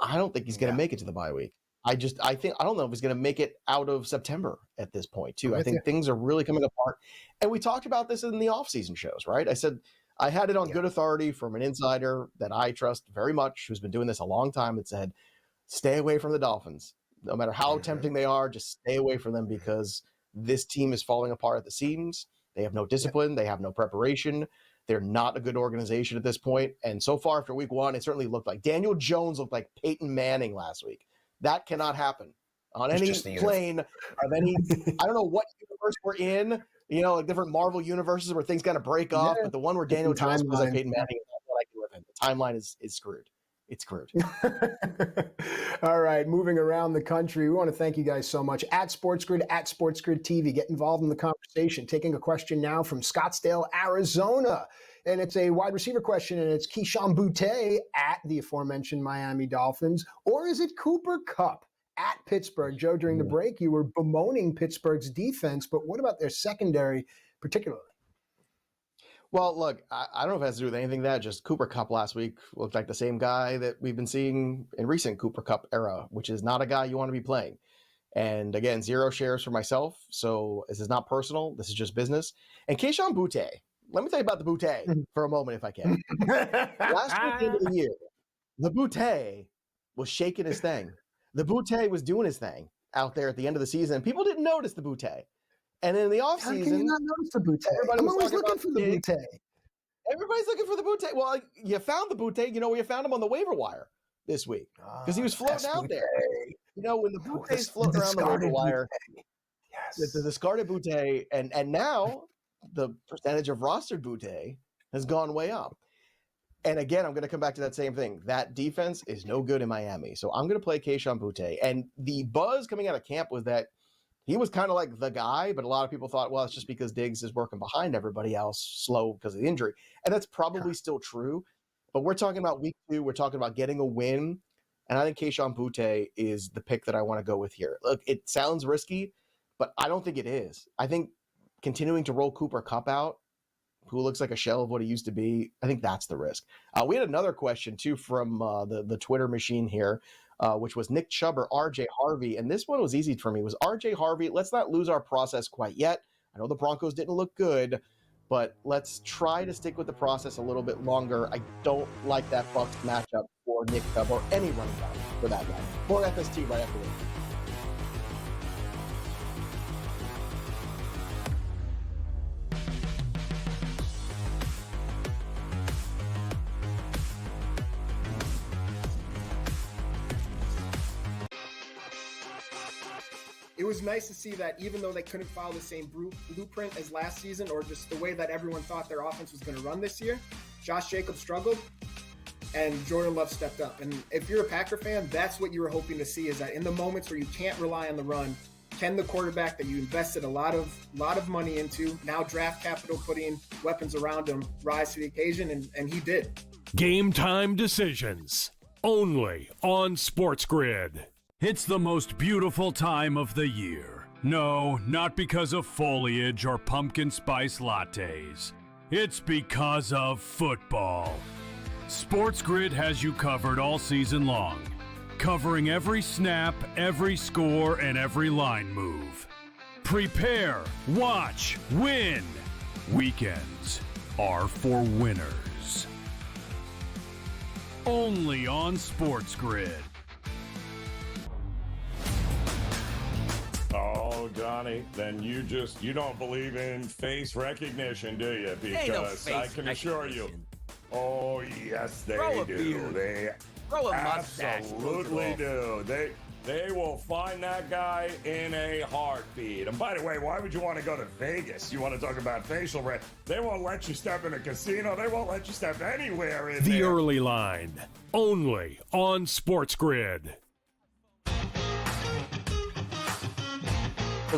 I don't think he's going to make it to the bye week. I don't know if he's going to make it out of September at this point, too. I think things are really coming apart. And we talked about this in the offseason shows, right? I said I had it on good authority from an insider that I trust very much, who's been doing this a long time, that said, stay away from the Dolphins. No matter how tempting they are, just stay away from them because this team is falling apart at the seams. They have no discipline. They have no preparation. They're not a good organization at this point. And so far after week one, it certainly looked like Daniel Jones looked like Peyton Manning last week. That cannot happen on any plane of any, I don't know what universe we're in, like different Marvel universes where things kind of break off, but the one where Daniel Jones was like Peyton Manning, that's what I can live in. The timeline is screwed. It's screwed. All right, moving around the country, we want to thank you guys so much. At SportsGrid, at SportsGrid TV, get involved in the conversation. Taking a question now from Scottsdale, Arizona. And it's a wide receiver question, and it's Keyshawn Boutte at the aforementioned Miami Dolphins, or is it Cooper Kupp at Pittsburgh? Joe, during the break, you were bemoaning Pittsburgh's defense, but what about their secondary particularly? Well, look, I don't know if it has to do with anything that just Cooper Kupp last week looked like the same guy that we've been seeing in recent Cooper Kupp era, which is not a guy you want to be playing. And again, 0 shares for myself. So this is not personal. This is just business. And Keyshawn Boutte, let me tell you about the Boutte for a moment, if I can. Last week, the end of the year, the Boutte was shaking his thing. The Boutte was doing his thing out there at the end of the season. And people didn't notice the Boutte. And in the offseason, how can you not notice the Boutte? I'm always looking for the Boutte. Everybody's looking for the Boutte. Well, you found the Boutte. We found him on the waiver wire this week because he was floating out there. When the Boutte's floating around the waiver wire, the discarded Boutte, and now the percentage of rostered Boutte has gone way up. And again, I'm going to come back to that same thing. That defense is no good in Miami. So I'm going to play Keyshawn Boutte. And the buzz coming out of camp was that he was kind of like the guy, but a lot of people thought, well, it's just because Diggs is working behind everybody else slow because of the injury. And that's probably still true. But we're talking about week 2. We're talking about getting a win. And I think Keyshawn Boutte is the pick that I want to go with here. Look, it sounds risky, but I don't think it is. I think continuing to roll Cooper Kupp out, who looks like a shell of what he used to be, I think that's the risk. We had another question, too, from the Twitter machine here, which was Nick Chubb or RJ Harvey. And this one was easy for me. Was RJ Harvey, let's not lose our process quite yet. I know the Broncos didn't look good, but let's try to stick with the process a little bit longer. I don't like that Bucs matchup for Nick Chubb or any running back for that guy. More FST right after this. It was nice to see that even though they couldn't follow the same blueprint as last season, or just the way that everyone thought their offense was going to run this year, Josh Jacobs struggled and Jordan Love stepped up. And if you're a Packer fan, that's what you were hoping to see, is that in the moments where you can't rely on the run, Can the quarterback that you invested a lot of money into, now draft capital, putting weapons around him, rise to the occasion? And he did. Game time decisions. Only on SportsGrid. It's the most beautiful time of the year. No, not because of foliage or pumpkin spice lattes. It's because of football. SportsGrid has you covered all season long, covering every snap, every score, and every line move. Prepare, watch, win. Weekends are for winners. Only on SportsGrid. Oh, Johnny, then you don't believe in face recognition, do you? Because I can assure you, oh, yes, they do. They absolutely do. They will find that guy in a heartbeat. And by the way, why would you want to go to Vegas? You want to talk about facial red? They won't let you step in a casino. They won't let you step anywhere in The there. Early Line, only on SportsGrid. There's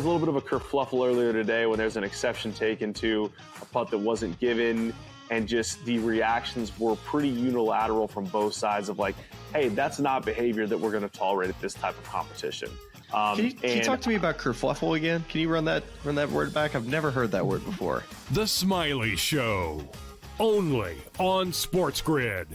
a little bit of a kerfluffle earlier today when there's an exception taken to a punt that wasn't given, and just the reactions were pretty unilateral from both sides of like, hey, that's not behavior that we're going to tolerate at this type of competition. Can you talk to me about kerfluffle again? Can you run that word back? I've never heard that word before. The Smiley Show, only on SportsGrid.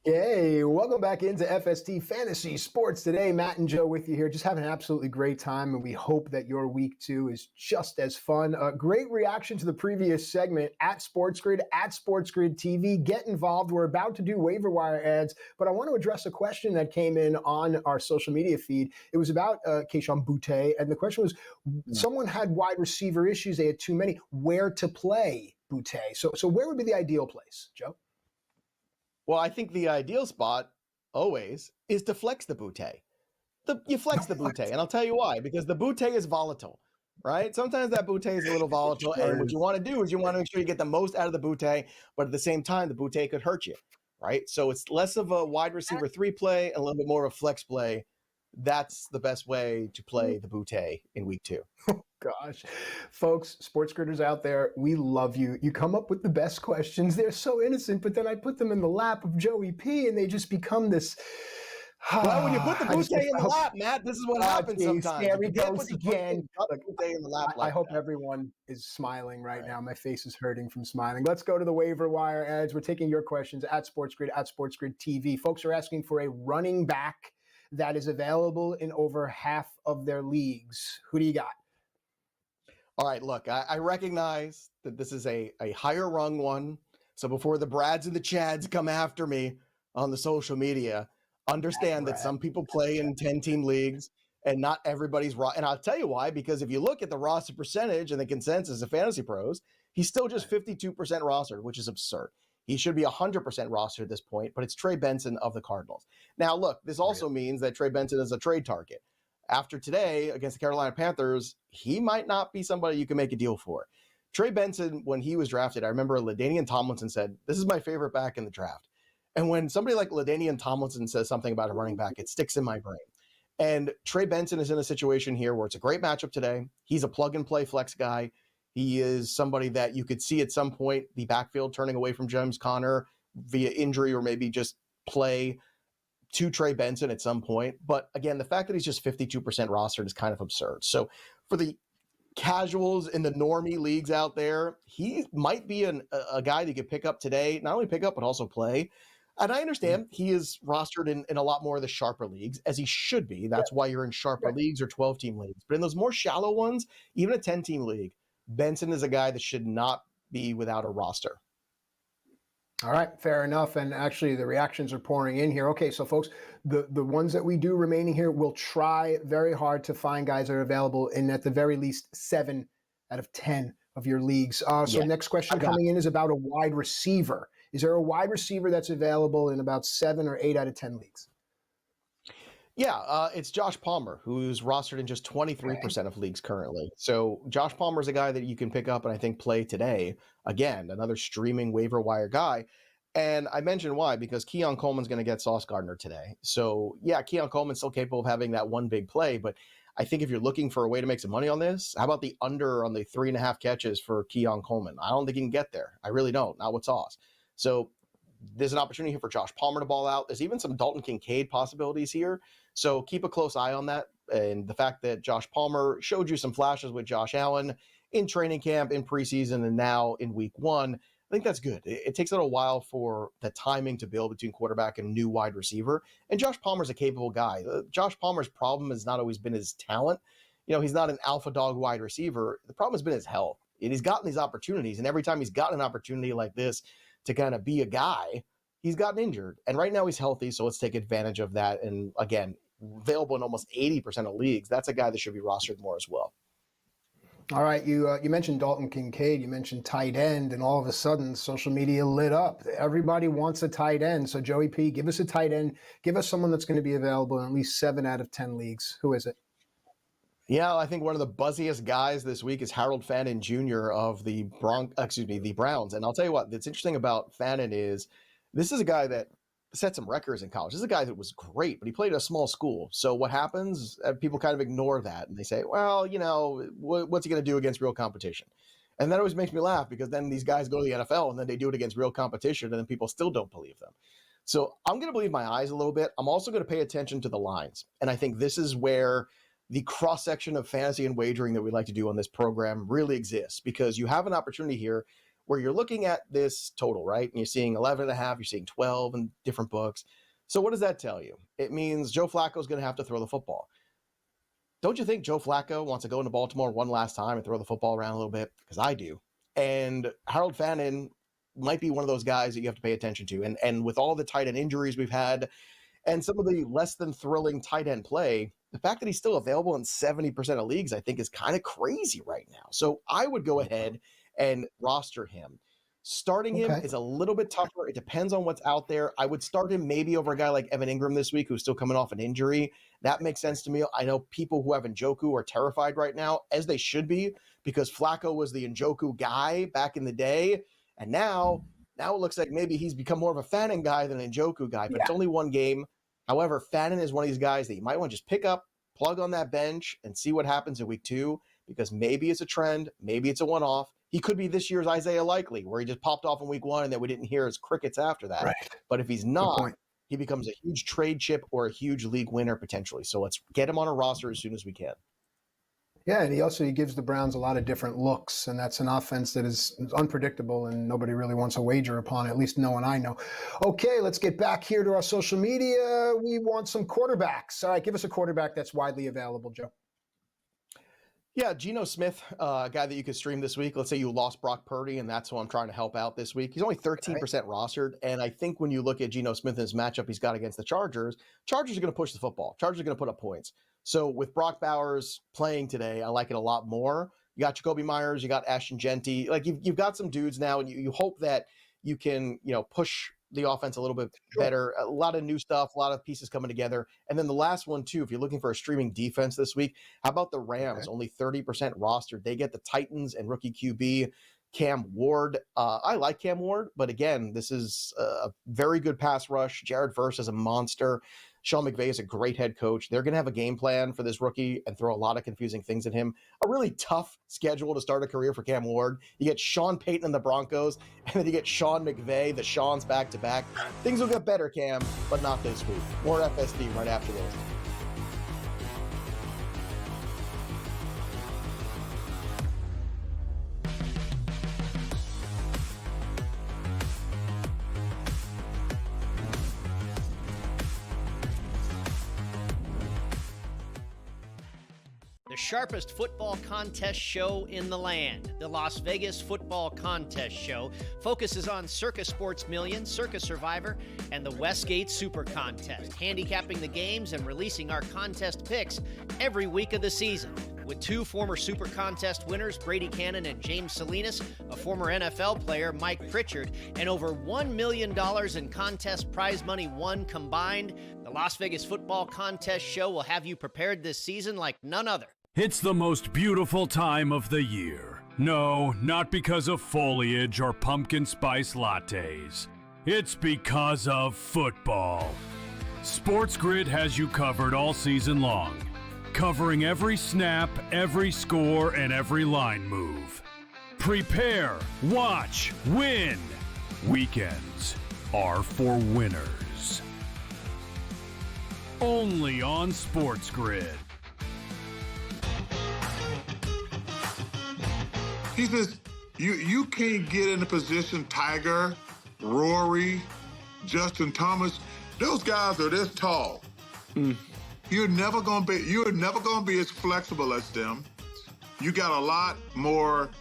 Okay, welcome back into FST Fantasy Sports today. Matt and Joe with you here, just having an absolutely great time, and we hope that your week 2 is just as fun. Great reaction to the previous segment at SportsGrid, at SportsGrid TV. Get involved. We're about to do waiver wire ads, but I want to address a question that came in on our social media feed. It was about Kayshon Boutte, and the question was, someone had wide receiver issues. They had too many. Where to play Boutte? So where would be the ideal place, Joe? Well, I think the ideal spot always is to flex the Boutte. You flex the Boutte, and I'll tell you why. Because the Boutte is volatile, right? Sometimes that Boutte is a little volatile, and what you want to do is you want to make sure you get the most out of the Boutte, but at the same time, the Boutte could hurt you, right? So it's less of a wide receiver 3 play and a little bit more of a flex play. That's the best way to play the Boutte in week 2. Gosh, folks, sports gritters out there, we love you. You come up with the best questions. They're so innocent, but then I put them in the lap of Joey P, and they just become this. Well, when you put the Boutte in the lap, Matt, this is what happens sometimes. There he goes again. In the lap I hope everyone is smiling right now. My face is hurting from smiling. Let's go to the waiver wire ads. We're taking your questions at SportsGrid, at SportsGrid TV. Folks are asking for a running back that is available in over half of their leagues. Who do you got? All right, look, I recognize that this is a higher rung one. So before the Brads and the Chads come after me on the social media, understand that some people play in 10-team leagues and not everybody's raw. And I'll tell you why, because if you look at the roster percentage and the consensus of Fantasy Pros, he's still just 52% rostered, which is absurd. He should be 100% rostered at this point, but it's Trey Benson of the Cardinals. Now, look, this also means that Trey Benson is a trade target. After today against the Carolina Panthers, he might not be somebody you can make a deal for. Trey Benson, when he was drafted, I remember LaDainian Tomlinson said, this is my favorite back in the draft. And when somebody like LaDainian Tomlinson says something about a running back, it sticks in my brain. And Trey Benson is in a situation here where it's a great matchup today. He's a plug-and-play flex guy. He is somebody that you could see at some point the backfield turning away from James Conner via injury or maybe just play to Trey Benson at some point. But again, the fact that he's just 52% rostered is kind of absurd. So for the casuals in the normie leagues out there, he might be a guy that you could pick up today, not only pick up, but also play. And I understand he is rostered in a lot more of the sharper leagues, as he should be. That's why you're in sharper leagues or 12-team leagues. But in those more shallow ones, even a 10-team league, Benson is a guy that should not be without a roster. All right, fair enough. And actually, the reactions are pouring in here. Okay, so folks, the ones that we do remaining here, we'll try very hard to find guys that are available in at the very least 7 out of 10 of your leagues. So next question coming in is about a wide receiver. Is there a wide receiver that's available in about 7 or 8 out of 10 leagues? Yeah, it's Josh Palmer, who's rostered in just 23% of leagues currently. So Josh Palmer is a guy that you can pick up and I think play today. Again, another streaming waiver wire guy. And I mentioned why, because Keon Coleman's going to get Sauce Gardner today. So yeah, Keon Coleman's still capable of having that one big play, but I think if you're looking for a way to make some money on this, how about the under on the 3.5 catches for Keon Coleman? I don't think he can get there. I really don't, not with Sauce. So there's an opportunity here for Josh Palmer to ball out. There's even some Dalton Kincaid possibilities here. So keep a close eye on that. And the fact that Josh Palmer showed you some flashes with Josh Allen in training camp, in preseason, and now in week 1, I think that's good. It takes a little while for the timing to build between quarterback and new wide receiver. And Josh Palmer's a capable guy. Josh Palmer's problem has not always been his talent. You know, he's not an alpha dog wide receiver. The problem has been his health. And he's gotten these opportunities. And every time he's gotten an opportunity like this to kind of be a guy, he's gotten injured. And right now he's healthy. So let's take advantage of that. And again, available in almost 80% of leagues. That's a guy that should be rostered more as well. All right, you mentioned Dalton Kincaid, you mentioned tight end, and all of a sudden social media lit up. Everybody wants a tight end. So Joey P, give us a tight end. Give us someone that's going to be available in at least 7 out of 10 leagues. Who is it? Yeah, I think one of the buzziest guys this week is Harold Fannin Jr. of the Browns. And I'll tell you what, that's interesting about Fannin is this is a guy that set some records in college. This is a guy that was great, but he played at a small school. So what happens? People kind of ignore that and they say, well, you know, what's he going to do against real competition? And that always makes me laugh because then these guys go to the NFL and then they do it against real competition and then people still don't believe them. So I'm going to believe my eyes a little bit. I'm also going to pay attention to the lines. And I think this is where the cross-section of fantasy and wagering that we like to do on this program really exists, because you have an opportunity here where you're looking at this total, right? And you're seeing 11.5, you're seeing 12 in different books. So what does that tell you? It means Joe Flacco is going to have to throw the football. Don't you think Joe Flacco wants to go into Baltimore one last time and throw the football around a little bit? Because I do. And Harold Fannin might be one of those guys that you have to pay attention to. And with all the tight end injuries we've had and some of the less than thrilling tight end play, the fact that he's still available in 70% of leagues, I think is kind of crazy right now. So I would go ahead and roster him. Starting him is a little bit tougher. It depends on what's out there. I would start him maybe over a guy like Evan Ingram this week, who's still coming off an injury. That makes sense to me. I know people who have Njoku are terrified right now, as they should be, because Flacco was the Njoku guy back in the day. And now it looks like maybe he's become more of a Fannin guy than an Njoku guy, but it's only one game. However, Fannin is one of these guys that you might want to just pick up, plug on that bench, and see what happens in week 2, because maybe it's a trend, maybe it's a one-off. He could be this year's Isaiah Likely, where he just popped off in week 1 and then we didn't hear his crickets after that. Right. But if he's not, he becomes a huge trade chip or a huge league winner potentially. So let's get him on a roster as soon as we can. Yeah, and he gives the Browns a lot of different looks, and that's an offense that is unpredictable and nobody really wants a wager upon, at least no one I know. Okay, let's get back here to our social media. We want some quarterbacks. All right, give us a quarterback that's widely available, Joe. Yeah, Geno Smith, a guy that you could stream this week. Let's say you lost Brock Purdy, and that's who I'm trying to help out this week. He's only 13% rostered, and I think when you look at Geno Smith and his matchup he's got against the Chargers are going to push the football. Chargers are going to put up points. So with Brock Bowers playing today, I like it a lot more. You got Jacoby Myers, you got Ashton Genty. Like you've got some dudes now, and you hope that you can, push the offense a little bit better. A lot of new stuff, a lot of pieces coming together. And then the last one too, if you're looking for a streaming defense this week, how about the Rams? Only 30% rostered. They get the Titans and rookie QB Cam Ward. I like Cam Ward, but again, this is a very good pass rush. Jared Verse is a monster. Sean McVay is a great head coach. They're going to have a game plan for this rookie and throw a lot of confusing things at him. A really tough schedule to start a career for Cam Ward. You get Sean Payton and the Broncos, and then you get Sean McVay, the Sean's back-to-back. Things will get better, Cam, but not this week. More FSD right after this. The sharpest football contest show in the land. The Las Vegas Football Contest Show focuses on Circa Sports Million, Circa Survivor, and the Westgate Super Contest, handicapping the games and releasing our contest picks every week of the season. With two former Super Contest winners, Brady Cannon and James Salinas, a former NFL player, Mike Pritchard, and over $1 million in contest prize money won combined, the Las Vegas Football Contest Show will have you prepared this season like none other. It's the most beautiful time of the year. No, not because of foliage or pumpkin spice lattes. It's because of football. SportsGrid has you covered all season long, covering every snap, every score, and every line move. Prepare, watch, win. Weekends are for winners. Only on SportsGrid. He says, you can't get in a position, Tiger, Rory, Justin Thomas, those guys are this tall. You're never gonna be as flexible as them. You got a lot more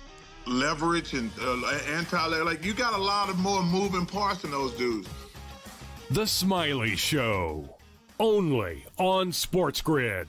leverage and like you got a lot of more moving parts than those dudes. The Smiley Show, only on SportsGrid.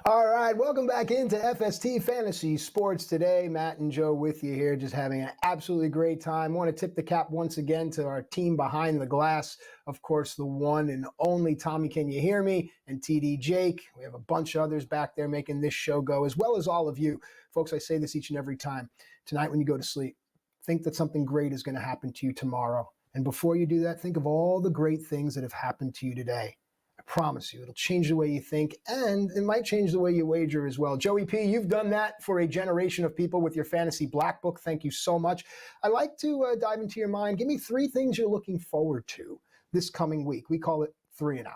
All right, welcome back into FST Fantasy Sports today. Matt and Joe with you here, just having an absolutely great time. Want to tip the cap once again to our team behind the glass. Of course, the one and only Tommy Can You Hear Me and TD Jake. We have a bunch of others back there making this show go, as well as all of you. Folks, I say this each and every time. Tonight when you go to sleep, think that something great is going to happen to you tomorrow. And before you do that, think of all the great things that have happened to you today. I promise you, it'll change the way you think, and it might change the way you wager as well. Joey P., you've done that for a generation of people with your Fantasy Black Book. Thank you so much. I'd like to dive into your mind. Give me 3 things you're looking forward to this coming week. We call it 3 and Out.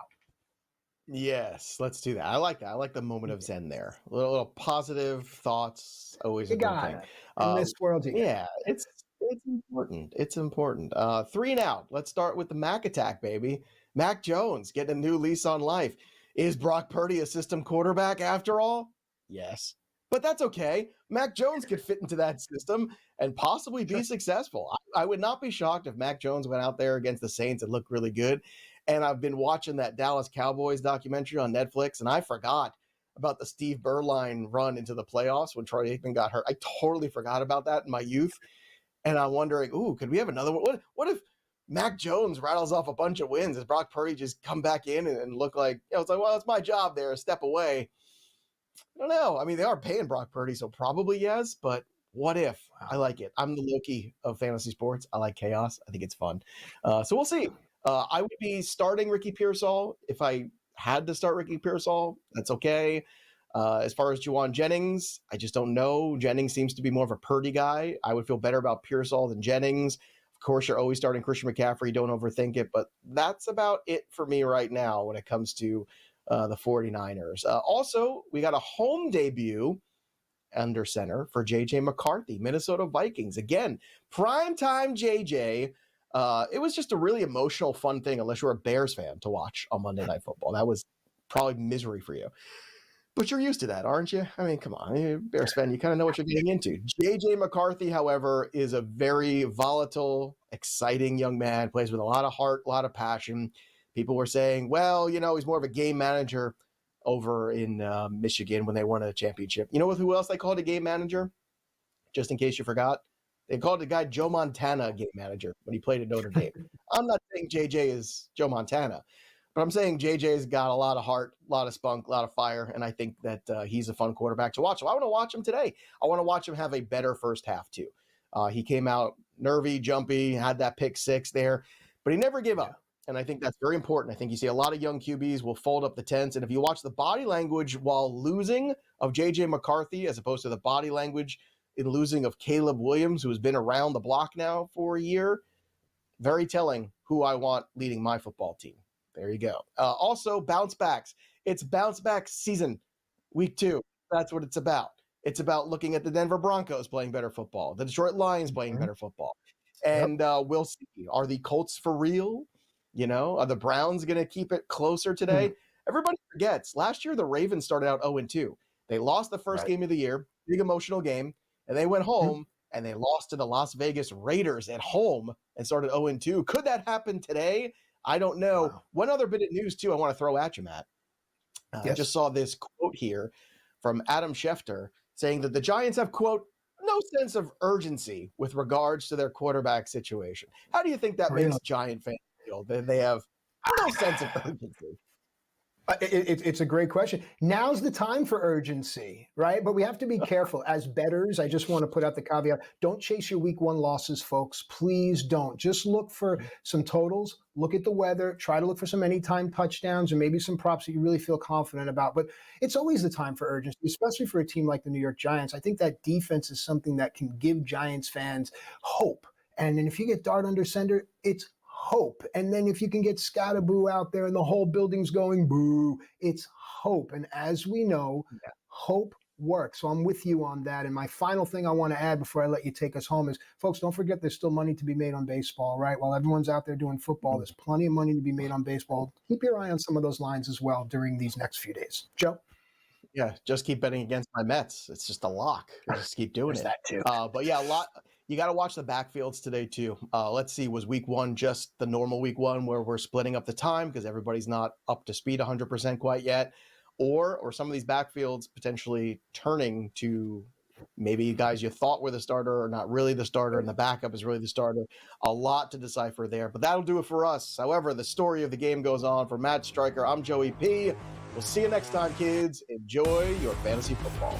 Yes, let's do that. I like that. I like the moment of zen there. A little positive thoughts, always a good thing. In this world, yeah, it's important. It's important. 3 and Out. Let's start with the Mac attack, baby. Mac Jones getting a new lease on life. Is Brock Purdy a system quarterback after all? Yes. But that's okay. Mac Jones could fit into that system and possibly be successful. I would not be shocked if Mac Jones went out there against the Saints and looked really good. And I've been watching that Dallas Cowboys documentary on Netflix, and I forgot about the Steve Berline run into the playoffs when Troy Aikman got hurt. I totally forgot about that in my youth. And I'm wondering, could we have another one? What if Mac Jones rattles off a bunch of wins? Does Brock Purdy just come back in and look like, it's like, well, it's my job there, a step away? I don't know. I mean, they are paying Brock Purdy, so probably yes, but what if? I like it. I'm the Loki of fantasy sports. I like chaos. I think it's fun. So we'll see. I would be starting Ricky Pearsall. If I had to start Ricky Pearsall, that's okay. As far as Juwan Jennings, I just don't know. Jennings seems to be more of a Purdy guy. I would feel better about Pearsall than Jennings. Of course, you're always starting Christian McCaffrey. Don't overthink it. But that's about it for me right now when it comes to the 49ers. Also, we got a home debut under center for J.J. McCarthy, Minnesota Vikings. Again, primetime J.J. It was just a really emotional, fun thing, unless you're a Bears fan, to watch on Monday Night Football. That was probably misery for you. But you're used to that, aren't you? I mean, come on. You're a Bears fan, you kind of know what you're getting into. J.J. McCarthy, however, is a very volatile, exciting young man, plays with a lot of heart, a lot of passion. People were saying, well, he's more of a game manager over in Michigan when they won a championship. You know who else they called a game manager? Just in case you forgot. They called the guy Joe Montana game manager when he played at Notre Dame. I'm not saying JJ is Joe Montana, but I'm saying JJ's got a lot of heart, a lot of spunk, a lot of fire, and I think that he's a fun quarterback to watch. So I want to watch him today. I want to watch him have a better first half too. He came out nervy, jumpy, had that pick six there, but he never gave up. And I think that's very important. I think you see a lot of young QBs will fold up the tents. And if you watch the body language while losing of J.J. McCarthy, as opposed to the body language in losing of Caleb Williams, who has been around the block now for a year, very telling who I want leading my football team. There you go. Also, bounce backs. It's bounce back season, week 2. That's what it's about. It's about looking at the Denver Broncos playing better football, the Detroit Lions playing better football. And we'll see. Are the Colts for real? You know, are the Browns going to keep it closer today? Everybody forgets. Last year, the Ravens started out 0-2. They lost the first game of the year, big emotional game, and they went home and they lost to the Las Vegas Raiders at home and started 0-2. Could that happen today? I don't know. Wow. One other bit of news, too, I want to throw at you, Matt. I just saw this quote here from Adam Schefter saying that the Giants have, quote, no sense of urgency with regards to their quarterback situation. How do you think that makes Giant fans feel? They have no sense of urgency. It's a great question. Now's the time for urgency, right? But we have to be careful. As bettors, I just want to put out the caveat. Don't chase your week 1 losses, folks. Please don't. Just look for some totals. Look at the weather. Try to look for some anytime touchdowns or maybe some props that you really feel confident about. But it's always the time for urgency, especially for a team like the New York Giants. I think that defense is something that can give Giants fans hope. And then if you get Dart under center, it's hope. And then if you can get Scatterboo out there and the whole building's going boo, it's hope. And as we know, hope works. So I'm with you on that. And my final thing I want to add before I let you take us home is, folks, don't forget there's still money to be made on baseball, right? While everyone's out there doing football, there's plenty of money to be made on baseball. Keep your eye on some of those lines as well during these next few days. Joe? Yeah, just keep betting against my Mets. It's just a lock. Just keep doing it. That too. But yeah, a lot. You got to watch the backfields today too. Let's see, was week 1 just the normal week 1 where we're splitting up the time because everybody's not up to speed 100% quite yet, or some of these backfields potentially turning to maybe guys you thought were the starter or not really the starter, and the backup is really the starter. A lot to decipher there, but that'll do it for us. However, the story of the game goes on. For Matt Striker, I'm Joey P. We'll see you next time, kids. Enjoy your fantasy football.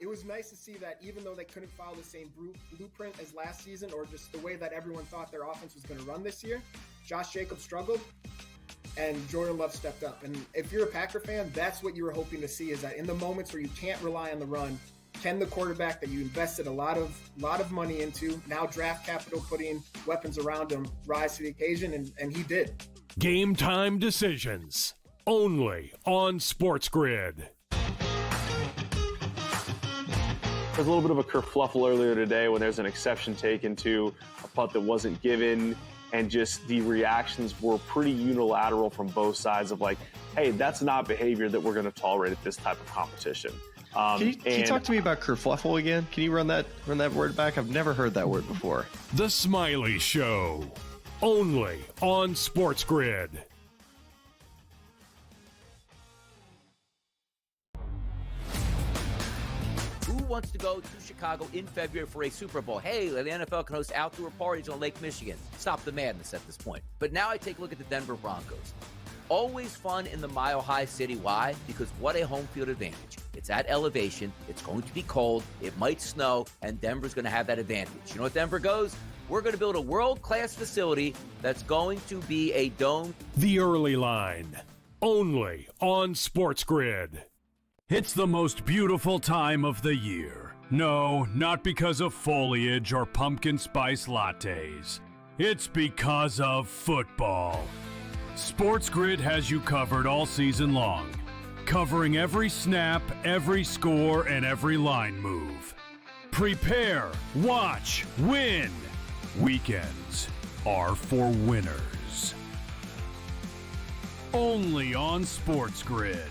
It was nice to see that even though they couldn't follow the same blueprint as last season, or just the way that everyone thought their offense was going to run this year, Josh Jacobs struggled and Jordan Love stepped up. And if you're a Packer fan, that's what you were hoping to see, is that in the moments where you can't rely on the run, can the quarterback that you invested a lot of money into, now draft capital, putting weapons around him, rise to the occasion, and he did. Game time decisions, only on SportsGrid. There's a little bit of a kerfluffle earlier today when there's an exception taken to a punt that wasn't given, and just the reactions were pretty unilateral from both sides of like, hey, that's not behavior that we're going to tolerate at this type of competition. Can you talk to me about kerfluffle again? Can you run that word back? I've never heard that word before. The Smiley Show, only on SportsGrid. Wants to go to Chicago in February for a Super Bowl. Hey, the NFL can host outdoor parties on Lake Michigan. Stop the madness at this point. But now I take a look at the Denver Broncos. Always fun in the Mile High City. Why? Because what a home field advantage. It's at elevation. It's going to be cold. It might snow, and Denver's going to have that advantage. You know what Denver goes? We're going to build a world-class facility that's going to be a dome. The Early Line, only on SportsGrid. It's the most beautiful time of the year. No, not because of foliage or pumpkin spice lattes. It's because of football. SportsGrid has you covered all season long, covering every snap, every score, and every line move. Prepare, watch, win. Weekends are for winners. Only on SportsGrid.